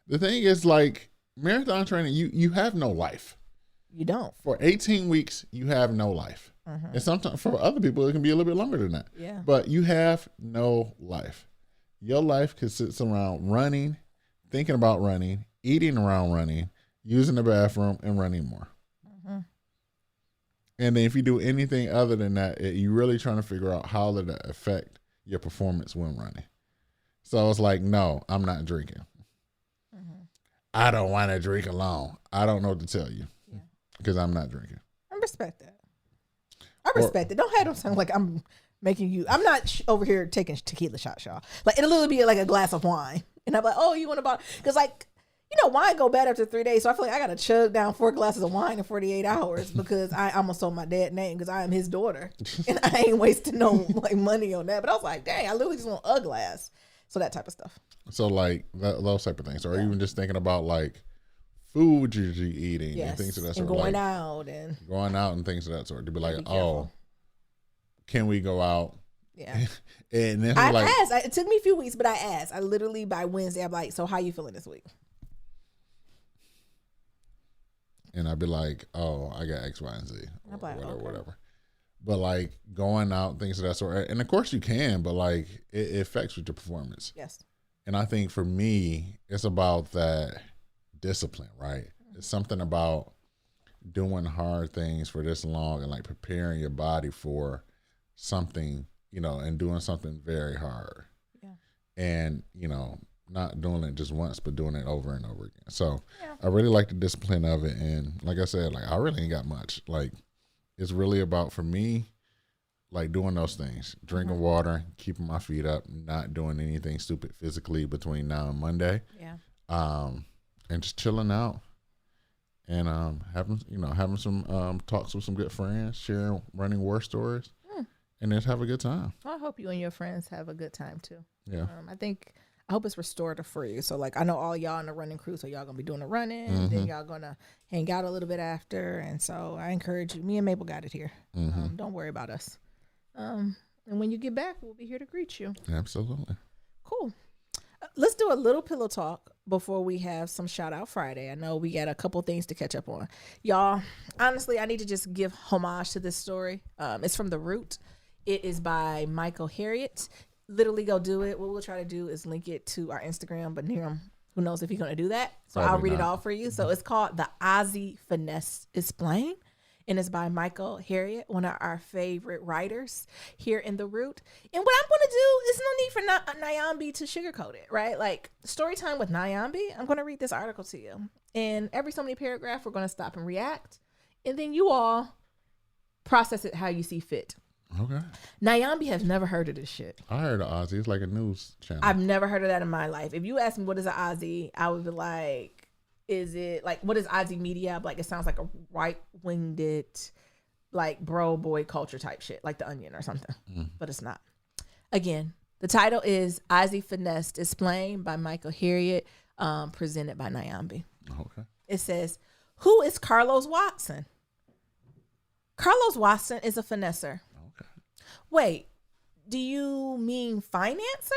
The thing is, like, marathon training, you have no life. You don't. For 18 weeks, you have no life. And sometimes for other people, it can be a little bit longer than that. Yeah. But you have no life. Your life consists around running, thinking about running, eating around running, using the bathroom, and running more. And then if you do anything other than that, you're really trying to figure out how did that affect your performance when running. So it's like, no, I'm not drinking. I don't want to drink alone. I don't know what to tell you because I'm not drinking. I respect that. I respect it. Don't have them sound like I'm making you. I'm not over here taking tequila shots, y'all. Like it'll literally be like a glass of wine, and I'm like, oh, you want to buy? Because like, wine go bad after 3 days. So I feel like I gotta chug down 4 glasses of wine in 48 hours because I almost sold my dad's name because I am his daughter, and I ain't wasting no like money on that. But I was like, dang, I literally just want a glass. So that type of stuff. So like those type of things, or even just thinking about like food you're eating and things of that sort. And going out and things of that sort. To be like, can we go out? Yeah. And then I asked. It took me a few weeks, but I asked. I literally by Wednesday, I'm like, so how you feeling this week? And I'd be like, oh, I got X, Y, and Z, or like, whatever. But like going out, things of that sort, and of course you can, but like it affects with your performance. Yes. And I think for me, it's about that discipline, right? It's something about doing hard things for this long and like preparing your body for something, and doing something very hard. Yeah. And, not doing it just once, but doing it over and over again. So I really like the discipline of it. And like I said, like I really ain't got much. Like it's really about, for me, like doing those things, drinking water, keeping my feet up, not doing anything stupid physically between now and Monday. Yeah. And just chilling out and having some talks with some good friends, sharing running war stories, and just have a good time. Well, I hope you and your friends have a good time too. Yeah. I hope it's restorative for you. So like I know all y'all in the running crew, so y'all gonna be doing the running, then y'all gonna hang out a little bit after, and so I encourage you. Me and Mabel got it here. Don't worry about us. And when you get back, we'll be here to greet you. Absolutely. Cool. Let's do a little pillow talk before we have some shout out Friday. I know we got a couple things to catch up on. Y'all, honestly, I need to just give homage to this story. It's from The Root. It is by Michael Harriot. Literally go do it. What we'll try to do is link it to our Instagram, but Niram, who knows if he's going to do that. So I'll read it all for you. So it's called The Ozzy Finesse Explained. And it's by Michael Harriot, one of our favorite writers here in The Root. And what I'm going to do is no need for Nyambi to sugarcoat it, right? Like, story time with Nyambi, I'm going to read this article to you. And every so many paragraphs, we're going to stop and react. And then you all process it how you see fit. Okay. Nyambi has never heard of this shit. I heard of Ozzy. It's like a news channel. I've never heard of that in my life. If you ask me what is an Ozzy, I would be like, is it like, what is Ozzy Media? Like, it sounds like a right-winged, like bro boy culture type shit, like The Onion or something, but it's not. Again, the title is Ozzy Finesse Explained by Michael Harriot, presented by Nyambi. Okay. It says, who is Carlos Watson? Carlos Watson is a finesser. Okay. Wait, do you mean financer?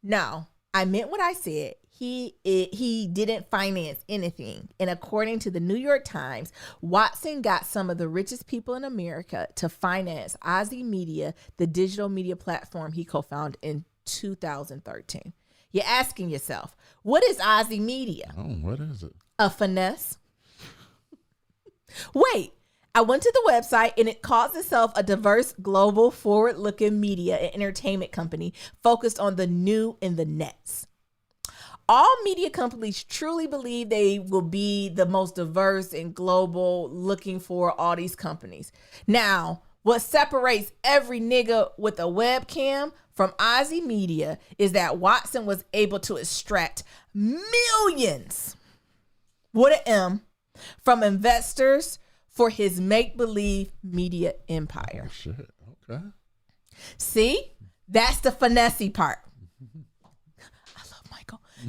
No, I meant what I said. He didn't finance anything. And according to the New York Times, Watson got some of the richest people in America to finance Ozzy Media, the digital media platform he co-founded in 2013. You're asking yourself, what is Ozzy Media? Oh, what is it? A finesse? Wait, I went to the website and it calls itself a diverse, global, forward-looking media and entertainment company focused on the new and the next. All media companies truly believe they will be the most diverse and global, looking for all these companies. Now, what separates every nigga with a webcam from Ozzy Media is that Watson was able to extract millions, with an M, from investors for his make-believe media empire. Oh, shit. Okay. See? That's the finesse part.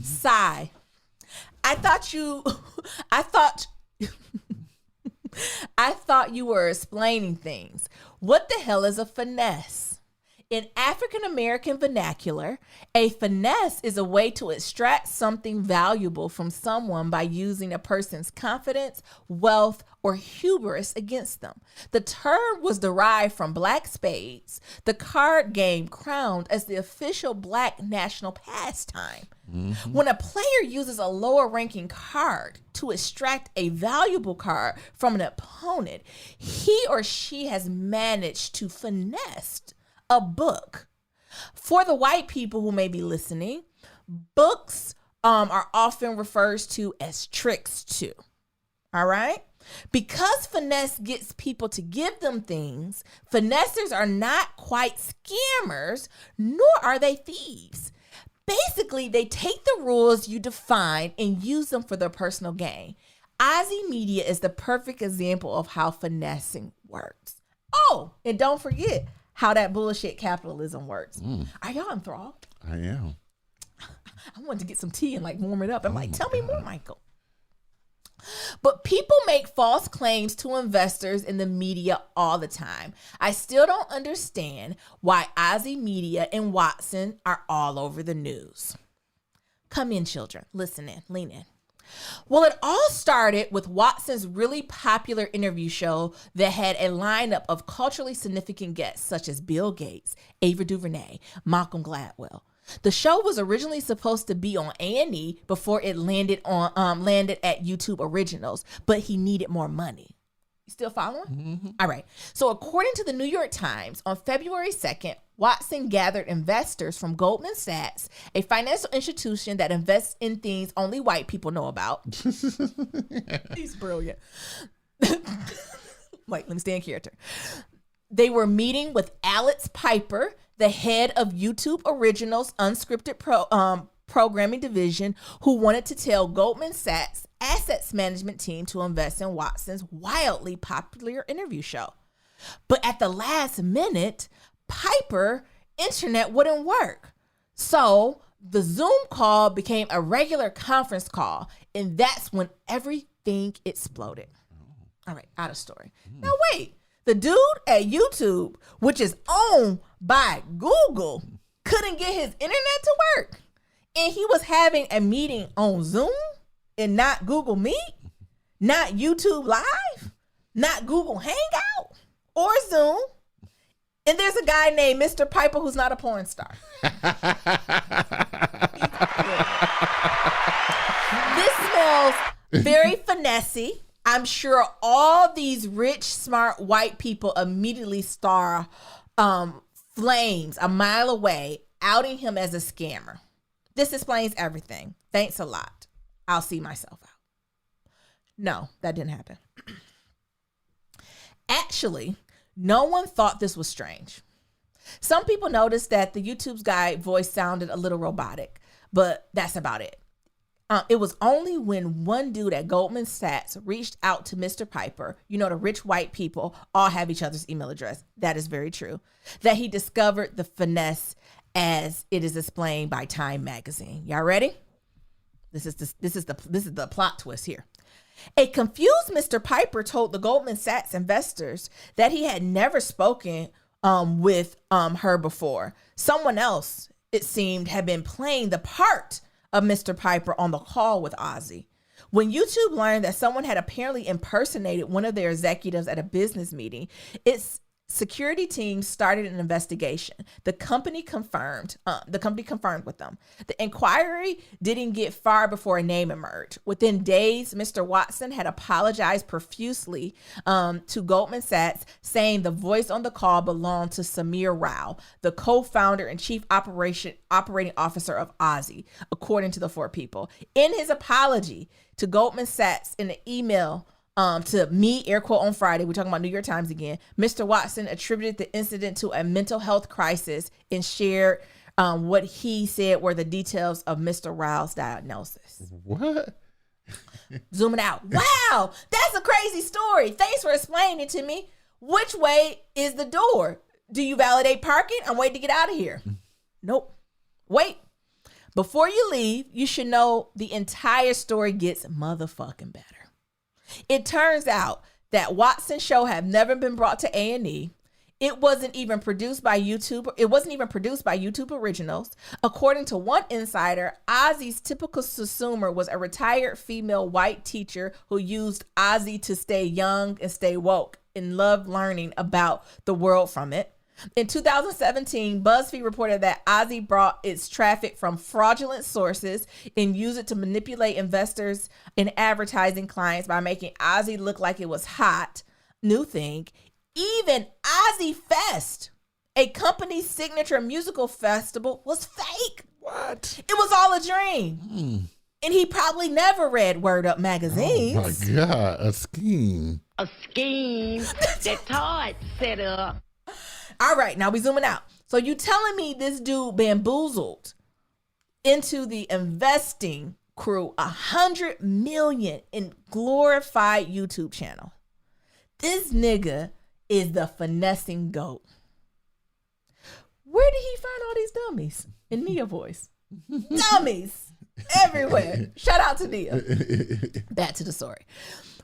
Sigh. I thought you were explaining things. What the hell is a finesse? In African American vernacular, a finesse is a way to extract something valuable from someone by using a person's confidence, wealth, or hubris against them. The term was derived from black spades, the card game crowned as the official black national pastime. When a player uses a lower ranking card to extract a valuable card from an opponent, he or she has managed to finesse a book. For the white people who may be listening, books are often referred to as tricks too. All right? Because finesse gets people to give them things, finessers are not quite scammers, nor are they thieves. Basically, they take the rules you define and use them for their personal gain. Ozzy Media is the perfect example of how finessing works. Oh, and don't forget how that bullshit capitalism works. Are y'all enthralled? I am. I wanted to get some tea and like warm it up. I'm tell me more, Michael. But people make false claims to investors in the media all the time. I still don't understand why Ozzy Media and Watson are all over the news. Come in, children. Listen in. Lean in. Well, it all started with Watson's really popular interview show that had a lineup of culturally significant guests such as Bill Gates, Ava DuVernay, Malcolm Gladwell. The show was originally supposed to be on A&E before it landed at YouTube Originals, but he needed more money. You still following? Mm-hmm. All right. So according to the New York Times, on February 2nd, Watson gathered investors from Goldman Sachs, a financial institution that invests in things only white people know about. He's brilliant. Wait, let me stay in character. They were meeting with Alex Piper, the head of YouTube Originals Unscripted Programming Division, who wanted to tell Goldman Sachs assets management team to invest in Watson's wildly popular interview show. But at the last minute, Piper internet wouldn't work. So the Zoom call became a regular conference call, and that's when everything exploded. All right, out of story. Now wait, the dude at YouTube, which is owned by Google, couldn't get his internet to work. And he was having a meeting on Zoom and not Google Meet, not YouTube Live, not Google Hangout or Zoom. And there's a guy named Mr. Piper who's not a porn star. This smells very finessey. I'm sure all these rich, smart white people immediately star Flames a mile away, outing him as a scammer. This explains everything. Thanks a lot. I'll see myself out. No, that didn't happen. Actually, no one thought this was strange. Some people noticed that the YouTube's guy voice sounded a little robotic, but that's about it. It was only when one dude at Goldman Sachs reached out to Mr. Piper, you know, the rich white people all have each other's email address. That is very true. That he discovered the finesse as it is explained by Time magazine. Y'all ready? This is the plot twist here. A confused Mr. Piper told the Goldman Sachs investors that he had never spoken with her before. Someone else, it seemed, had been playing the part of Mr. Piper on the call with Ozzy. When YouTube learned that someone had apparently impersonated one of their executives at a business meeting, its security team started an investigation. The company confirmed with them. The inquiry didn't get far before a name emerged. Within days, Mr. Watson had apologized profusely to Goldman Sachs, saying the voice on the call belonged to Samir Rao, the co-founder and chief operating officer of Ozzy, according to the four people. In his apology to Goldman Sachs in an email to me, air quote, on Friday, we're talking about New York Times again, Mr. Watson attributed the incident to a mental health crisis and shared what he said were the details of Mr. Rao's diagnosis. What? Zooming out. Wow, that's a crazy story. Thanks for explaining it to me. Which way is the door? Do you validate parking? I'm waiting to get out of here. Nope. Wait. Before you leave, you should know the entire story gets motherfucking better. It turns out that Watson's show have never been brought to A&E. It wasn't even produced by YouTube. It wasn't even produced by YouTube Originals. According to one insider, Ozzy's typical consumer was a retired female white teacher who used Ozzy to stay young and stay woke and loved learning about the world from it. In 2017, BuzzFeed reported that Ozzy brought its traffic from fraudulent sources and used it to manipulate investors and advertising clients by making Ozzy look like it was hot. New thing, even Ozzy Fest, a company's signature musical festival, was fake. What? It was all a dream. And he probably never read Word Up magazines. Oh my God, a scheme. A scheme that Todd set up. All right, now we zooming out. So you telling me this dude bamboozled into the investing crew $100 million in glorified YouTube channel. This nigga is the finessing goat. Where did he find all these dummies? In Nia voice. Dummies everywhere. Shout out to Nia. Back to the story.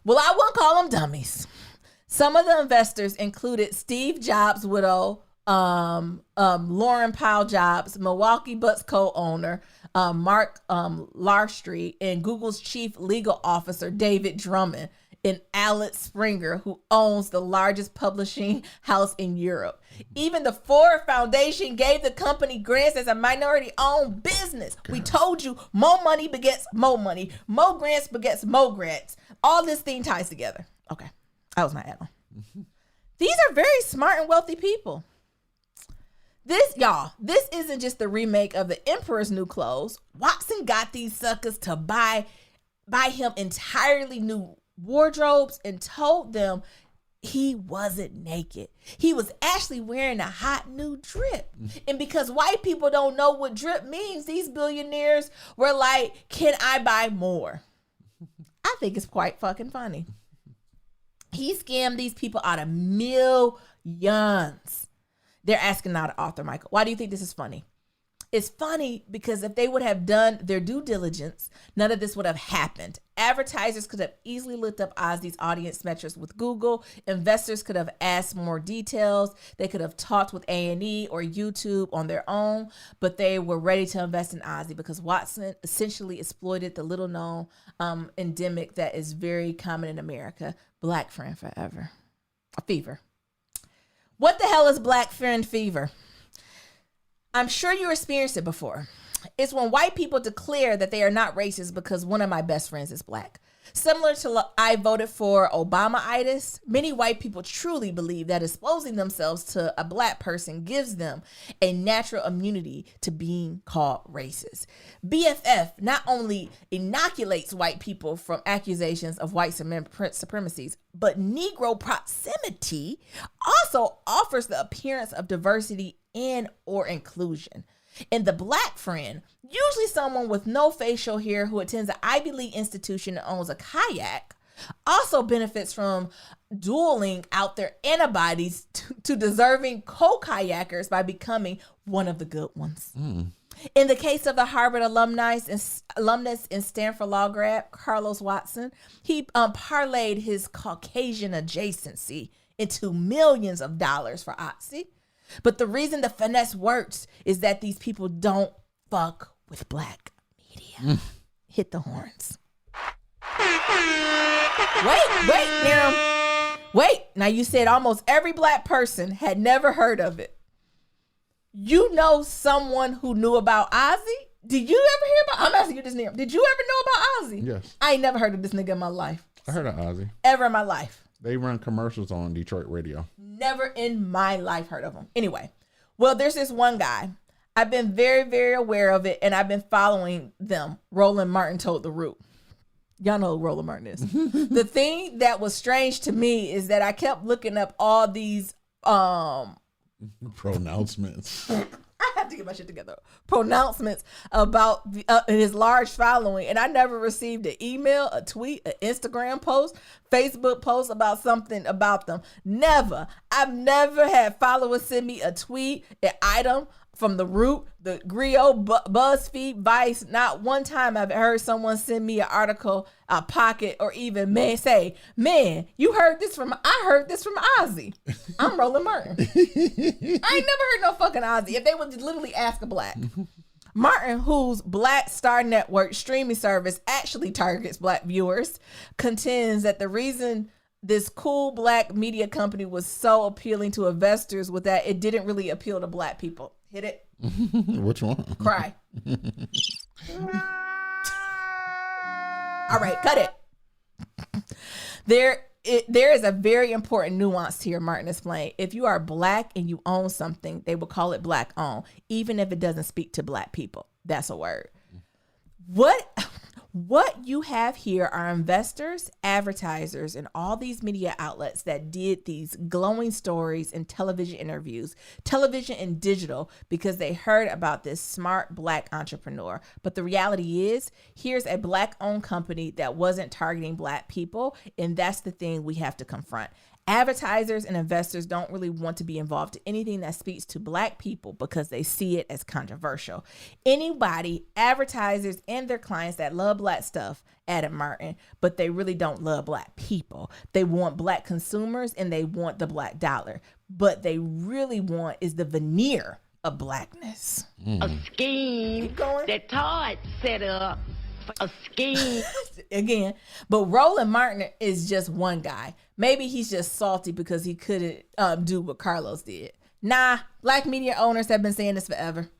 Well, I won't call them dummies. Some of the investors included Steve Jobs' widow, Lauren Powell Jobs, Milwaukee Bucks co-owner, Mark Larstreet, and Google's chief legal officer, David Drummond, and Alex Springer, who owns the largest publishing house in Europe. Even the Ford Foundation gave the company grants as a minority-owned business. We told you, more money begets more money. More grants begets more grants. All this thing ties together. Okay. That was my add-on. These are very smart and wealthy people. This isn't just the remake of The Emperor's New Clothes. Watson got these suckers to buy him entirely new wardrobes and told them he wasn't naked. He was actually wearing a hot new drip. And because white people don't know what drip means, these billionaires were like, can I buy more? I think it's quite fucking funny. He scammed these people out of millions. They're asking now to author Michael, why do you think this is funny? It's funny because if they would have done their due diligence, none of this would have happened. Advertisers could have easily looked up Ozzy's audience metrics with Google. Investors could have asked more details. They could have talked with A&E or YouTube on their own, but they were ready to invest in Ozzy because Watson essentially exploited the little-known endemic that is very common in America, Black friend fever. What the hell is Black friend fever? I'm sure you experienced it before. It's when white people declare that they are not racist because one of my best friends is Black. Similar to I voted for Obama-itis, many white people truly believe that exposing themselves to a Black person gives them a natural immunity to being called racist. BFF not only inoculates white people from accusations of white supremacies, but Negro proximity also offers the appearance of diversity and or inclusion. And the Black friend, usually someone with no facial hair who attends an Ivy League institution and owns a kayak, also benefits from dueling out their antibodies to deserving co-kayakers by becoming one of the good ones. In the case of the Harvard alumnus and Stanford law grad, Carlos Watson, he parlayed his Caucasian adjacency into millions of dollars for Ozzy. But the reason the finesse works is that these people don't fuck with Black media. Hit the horns. Wait, Miriam. Wait. Now you said almost every Black person had never heard of it. You know someone who knew about Ozzy? Did you ever hear about? I'm asking you this, Miriam. Did you ever know about Ozzy? Yes. I ain't never heard of this nigga in my life. I heard of Ozzy. Ever in my life. They run commercials on Detroit radio. Never in my life heard of him. Anyway, well, there's this one guy. I've been very, very aware of it, and I've been following them. Roland Martin told The Root. Y'all know who Roland Martin is. The thing that was strange to me is that I kept looking up all these pronouncements. I have to get my shit together. Pronouncements about his large following, and I never received an email, a tweet, an Instagram post, Facebook post about something about them. Never. I've never had followers send me a tweet, an item from The Root, the Griot, BuzzFeed, Vice. Not one time I've heard someone send me an article, a pocket, or even say, man, I heard this from Ozzy. I'm Roland Martin. I ain't never heard no fucking Ozzy. If they would literally ask a Black. Martin, whose Black Star Network streaming service actually targets Black viewers, contends that the reason this cool Black media company was so appealing to investors was that it didn't really appeal to Black people. Hit it. Which one? Cry. All right, cut it. There is a very important nuance here, Martin explained. If you are Black and you own something, they will call it Black owned, even if it doesn't speak to Black people. That's a word. What you have here are investors, advertisers, and all these media outlets that did these glowing stories and television interviews, television and digital, because they heard about this smart Black entrepreneur. But the reality is, here's a Black-owned company that wasn't targeting Black people, and that's the thing we have to confront. Advertisers and investors don't really want to be involved in anything that speaks to Black people because they see it as controversial. Anybody, advertisers and their clients that love Black stuff, added Martin, but they really don't love Black people. They want Black consumers and they want the Black dollar. But they really want is the veneer of Blackness. A scheme that Todd set up. A scheme. Again, but Roland Martin is just one guy. Maybe he's just salty because he couldn't do what Carlos did. Nah, Black media owners have been saying this forever.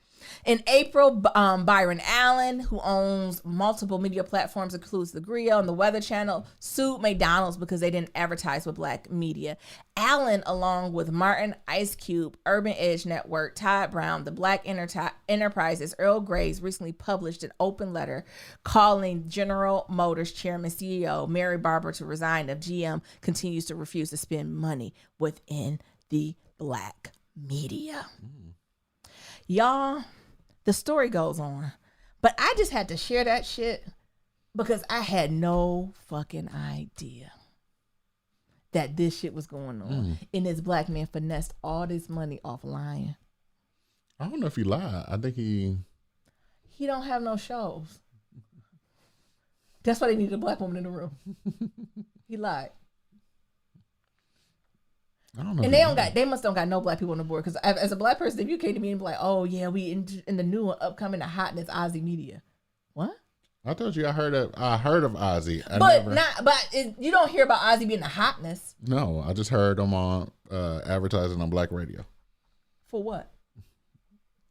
In April, Byron Allen, who owns multiple media platforms, includes The Griot and The Weather Channel, sued McDonald's because they didn't advertise with black media. Allen, along with Martin, Ice Cube, Urban Edge Network, Todd Brown, the Black Enterprises, Earl Graves, recently published an open letter calling General Motors Chairman CEO Mary Barber to resign if GM continues to refuse to spend money within the black media. Y'all, the story goes on, but I just had to share that shit because I had no fucking idea that this shit was going on. And this black man finessed all this money off lying. I don't know if he lied. I think he don't have no shows. That's why they needed a black woman in the room. He lied. I don't know. And they must don't got no black people on the board. Because as a black person, if you came to me and be like, oh yeah, we in the new upcoming, the hotness Ozzy Media. What? I told you I heard of Ozzy. You don't hear about Ozzy being the hotness. No, I just heard him on advertising on black radio. For what?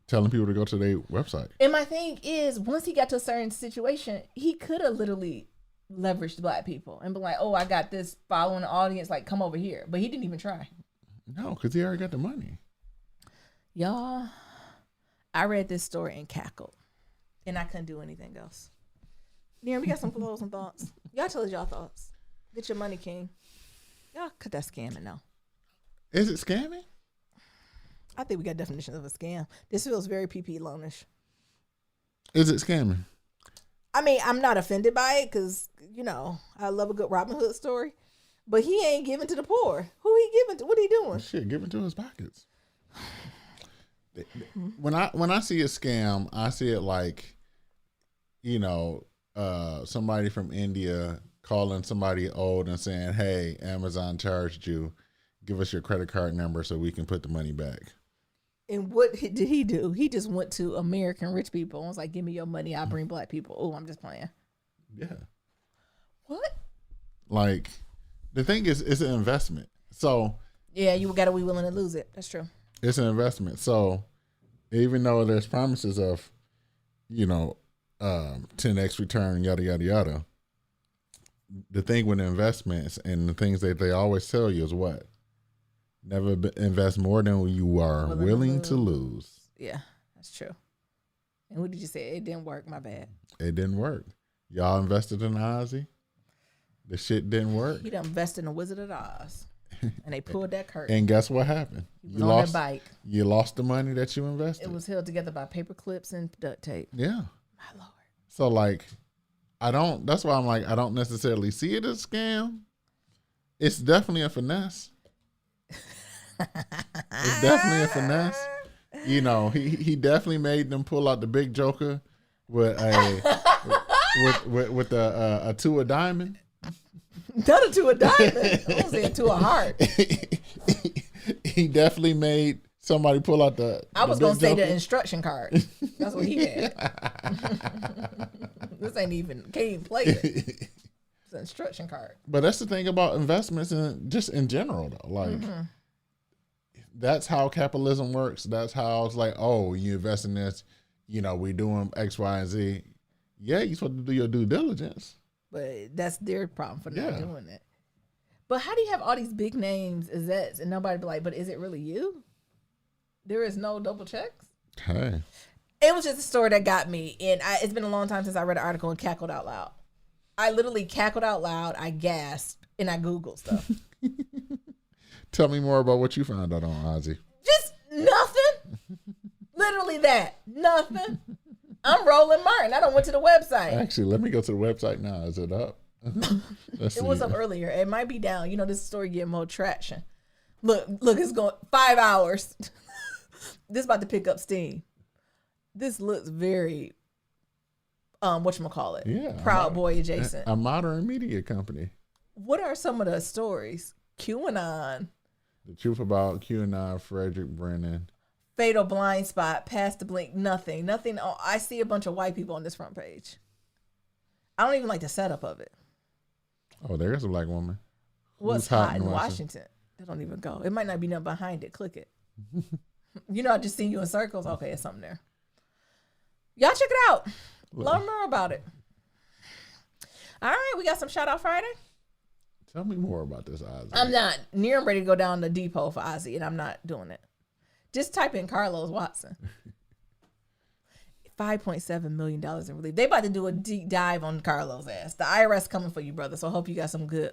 Telling people to go to their website. And my thing is, once he got to a certain situation, he could have literally leveraged black people and be like, oh, I got this following audience, like, come over here. But he didn't even try. No, because he already got the money. Y'all, I read this story and cackled. And I couldn't do anything else. Darren, we got some closing thoughts. Y'all tell us y'all thoughts. Get your money, King. Y'all cut that scamming now. Is it scamming? I think we got definitions of a scam. This feels very PP loanish. Is it scamming? I mean, I'm not offended by it because, I love a good Robin Hood story. But he ain't giving to the poor. Who he giving to? What he doing? Shit, giving to his pockets. When I see a scam, I see it like, somebody from India calling somebody old and saying, hey, Amazon charged you. Give us your credit card number so we can put the money back. And what did he do? He just went to American rich people and was like, give me your money. I'll bring black people. Oh, I'm just playing. Yeah. What? Like, the thing is, it's an investment. So. Yeah, you got to be willing to lose it. That's true. It's an investment. So, even though there's promises of, 10x return, yada, yada, yada. The thing with investments and the things that they always tell you is what? Never invest more than you are willing to lose. Yeah, that's true. And what did you say? It didn't work. My bad. It didn't work. Y'all invested in Ozzy. The shit didn't work. He done invested in the Wizard of Oz. And they pulled that curtain. And guess what happened? You lost that bike. You lost the money that you invested. It was held together by paper clips and duct tape. Yeah. My Lord. So that's why I'm like, I don't necessarily see it as a scam. It's definitely a finesse. It's definitely a finesse. He definitely made them pull out the big joker with a two of diamond. Not a two of diamond. I was saying two of heart. He definitely made somebody pull out the. I was gonna say the instruction card. That's what he had. This can't even play it. It's an instruction card. But that's the thing about investments and just in general though. Like that's how capitalism works. That's how it's like, oh, you invest in this, we doing X, Y, and Z. Yeah, you're supposed to do your due diligence. But that's their problem for not doing that. But how do you have all these big names as that and nobody be like, but is it really you? There is no double checks? Hey. It was just a story that got me. And it's been a long time since I read an article and cackled out loud. I literally cackled out loud. I gasped and I Googled stuff. Tell me more about what you found out on Ozzy. Just nothing. Literally that. Nothing. I'm rolling Martin. I don't went to the website. Actually, let me go to the website now. Is it up? It was up earlier. It might be down. This story getting more traction. Look, it's going 5 hours. This about to pick up steam. This looks very, whatchamacallit? Yeah. Proud Boy adjacent. A modern media company. What are some of the stories? QAnon. The truth about QAnon, Frederick Brennan. Fatal blind spot, past the blink, nothing. I see a bunch of white people on this front page. I don't even like the setup of it. Oh, there's a black woman. What's hot in Washington? They don't even go. It might not be nothing behind it. Click it. I just seen you in circles. Okay, it's something there. Y'all check it out. Learn more about it. All right, we got some shout out Friday. Tell me more about this, Ozzy. I'm not near ready to go down the depot for Ozzy, and I'm not doing it. Just type in Carlos Watson. $5.7 million in relief. They about to do a deep dive on Carlos' ass. The IRS coming for you, brother. So I hope you got some good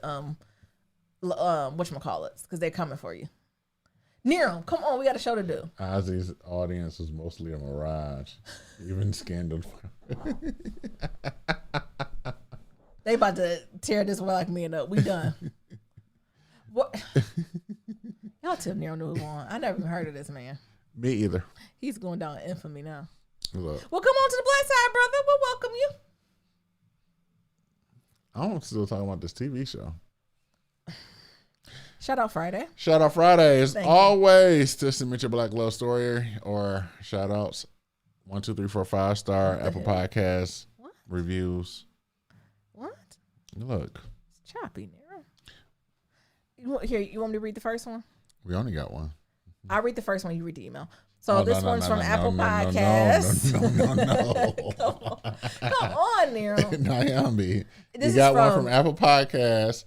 whatchamacallits, because they're coming for you. Nero, come on, we got a show to do. Ozzy's audience was mostly a mirage. Even Scandal. They about to tear this Black man up. We done. What? Y'all tell Nero to move on. I never even heard of this man. Me either. He's going down in infamy now. Look, Well, come on to the black side, brother. We'll welcome you. I'm still talking about this TV show. Shout out Friday. Shout out Friday is Thank you. always to submit your black love story or shout outs. 1, 2, 3, 4, 5 star Apple Podcasts What? reviews. What? Look, It's choppy, Nero. You want me to read the first one? we only got one. I'll read the first one. You read the email. So Oh, this no, one's no, from no, Apple no, Podcasts. No. Come on, Nero. Nyambi. This You is got one from- from Apple Podcasts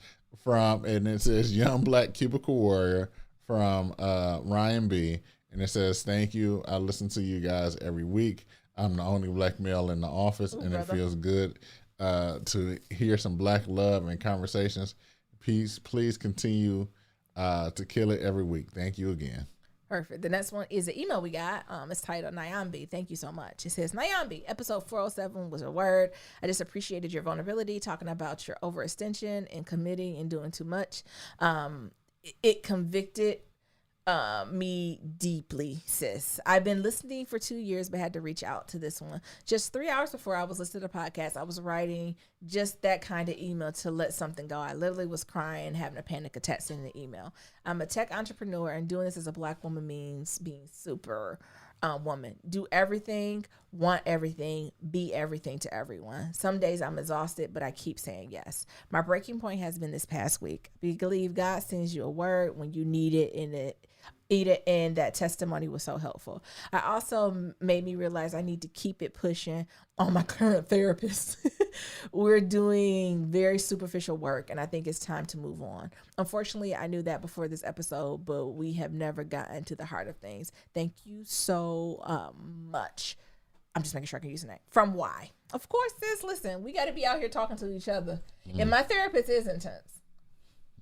and it says Young Black Cubicle Warrior from Ryan B. And it says, thank you. I listen to you guys every week. I'm the only black male in the office, and brother. it feels good to hear some black love and conversations. Please continue to kill it every week. Thank you again. Perfect. The next one is an email we got. It's titled Nyambi. Thank you so much. It says, Nyambi, episode 407 was a word. I just appreciated your vulnerability, talking about your overextension and committing and doing too much. It convicted me deeply, sis. I've been listening for 2 years, but had to reach out to this one. Just 3 hours before I was listening to the podcast, I was writing just that kind of email to let something go. I literally was crying, having a panic attack sending the email. I'm a tech entrepreneur, and doing this as a black woman means being super woman. Do everything, want everything, be everything to everyone. Some days I'm exhausted, but I keep saying yes. My breaking point has been this past week. Believe God sends you a word when you need it, and that testimony was so helpful. I also made me realize I need to keep it pushing on my current therapist. We're doing very superficial work, and I think it's time to move on. Unfortunately, I knew that before this episode, but we have never gotten to the heart of things. Thank you so much. I'm just making sure I can use the name. From Why. Of course, sis, listen, we got to be out here talking to each other. And my therapist is intense.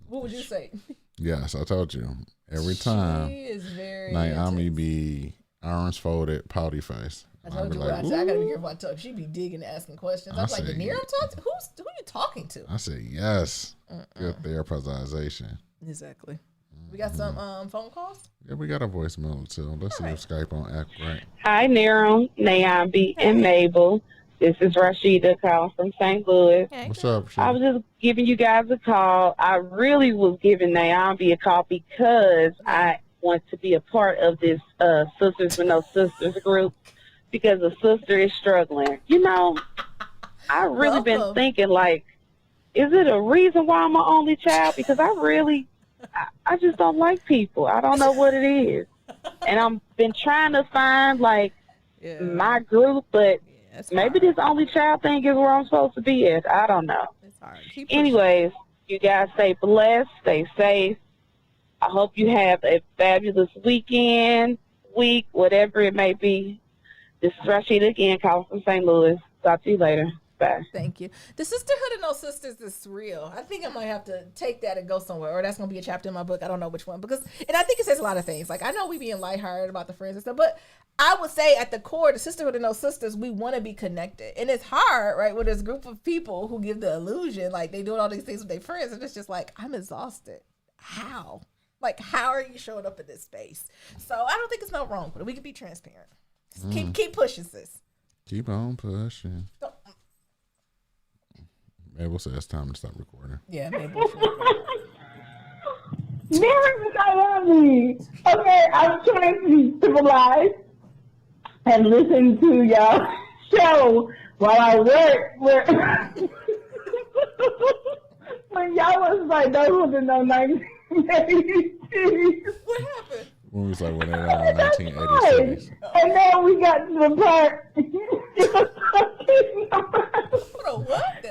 What would you say? Yes, I told you. Every time She is very Naomi intense. be arms folded, pouty face. I told you be what I like, said. I gotta be careful what I tell you. She be digging and asking questions. I'm I like, say, Nero talking? Who you talking to? I said, yes. Good therapization. Exactly. We got some phone calls. Yeah, we got a voicemail too. Let's see if Skype on act right. Hi, Nero, Naomi, and Mabel. This is Rashida calling from St. Louis. Hey, What's up, I Shit? was just giving you guys a call. I really was giving Naomi a call because I want to be a part of this Sisters with No Sisters group because a sister is struggling. You know, I really been Welcome. thinking, like, is it a reason why I'm an only child? Because I just don't like people. I don't know what it is. And I've been trying to find, like, Yeah. my group, but It's maybe hard. this only child thing is where I'm supposed to be at. I don't know. It's hard. Keep pushing. Anyways, you guys stay blessed, stay safe. I hope you have a fabulous weekend, week, whatever it may be. This is Rashida again, calling from St. Louis. Talk to you later. Bye. Thank you. The sisterhood of no sisters is real. I think I might have to take that and go somewhere, or that's gonna be a chapter in my book. I don't know which one, and I think it says a lot of things. Like, I know we being lighthearted about the friends and stuff, but I would say at the core, the sisterhood of no sisters, we want to be connected, and it's hard, right? With this group of people who give the illusion like they doing all these things with their friends, and it's just like, I'm exhausted. How? Like, how are you showing up in this space? So I don't think it's no wrong, but we can be transparent. Just keep pushing, sis. Keep on pushing. Don't- Mabel said it's time to stop recording. Yeah, maybe. Mary Naomi. Okay, I'm trying to be civilized and listen to y'all show while I work. When y'all was like, those were the no 1980s. What happened? When we was like, when they're on the 1980s cities. And then we got to the part. Hold on, what?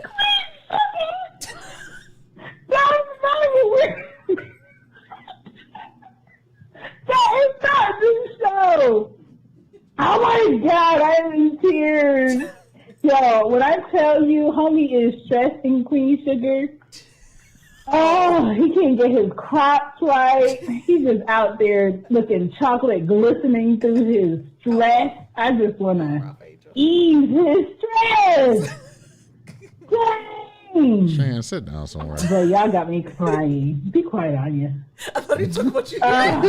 That is not the show. Oh my God, I'm in tears. Yo, when I tell you, homie is stressing Queen Sugar. Oh, he can't get his crops right. He's just out there looking chocolate glistening through his stress. I just want to ease his stress. Dang. Shan, sit down somewhere. But y'all got me crying. Be quiet, Anya. I thought he took what you My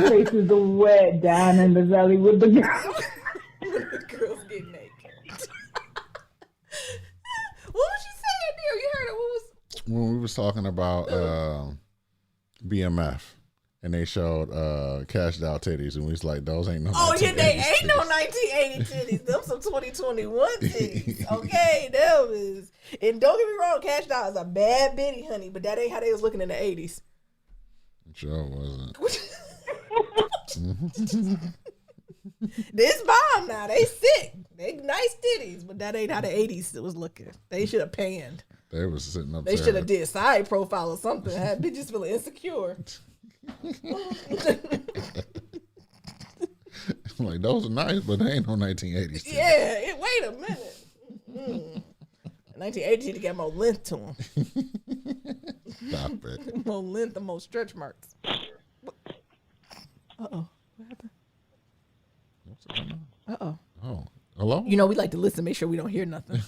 face is wet down in the valley with the girls. The girls get naked. What was she saying there? You heard it. What was... When we was talking about BMF and they showed cashed out titties and we was like, those ain't no. Oh yeah, they ain't titties. no 1980 titties. Them some 2021 titties. Okay, them is. And don't get me wrong, cashed out is a bad bitty, honey, but that ain't how they was looking in the 80s. Sure wasn't. This bomb now, they sick. They nice titties, but that ain't how the 80s was looking. They should have panned. They was sitting up They there. should have did side profile or something. Had bitches feeling insecure. Like, those are nice, but they ain't no 1980s. Yeah, wait a minute. 1980 to get more length to them. Stop it. More length and more stretch marks. Uh-oh. What happened? What's going on? Uh-oh. Oh, hello? You know, we like to listen, make sure we don't hear nothing.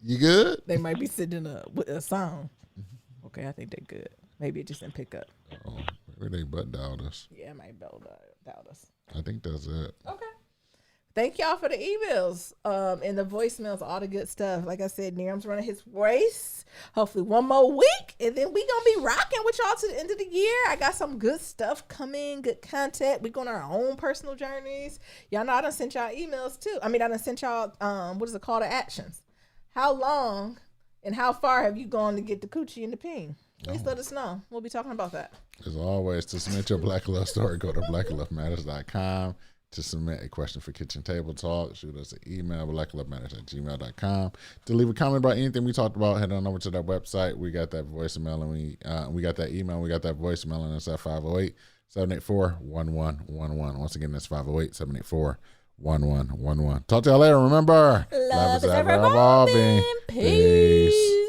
You good? They might be sitting with a sound. Okay, I think they're good. Maybe it just didn't pick up. Oh, maybe they butt dialed us. Yeah, it might doubt us. I think that's it. Okay. Thank y'all for the emails and the voicemails, all the good stuff. Like I said, Niram's running his race. Hopefully one more week, and then we going to be rocking with y'all to the end of the year. I got some good stuff coming, good content. We going on our own personal journeys. Y'all know I done sent y'all emails too. I mean, I done sent y'all, what is it, call to actions. How long and how far have you gone to get the coochie and the peen? Please let us know. We'll be talking about that. As always, to submit your Black Love story, go to blacklovematters.com. To submit a question for Kitchen Table Talk, shoot us an email, blacklovematters@gmail.com. To leave a comment about anything we talked about, head on over to that website. We got that voicemail, and we got that email, we got that voicemail, and it's at 508-784-1111. Once again, that's 508-784-1111. Talk to y'all later. Remember, Love is ever ever evolving. Peace.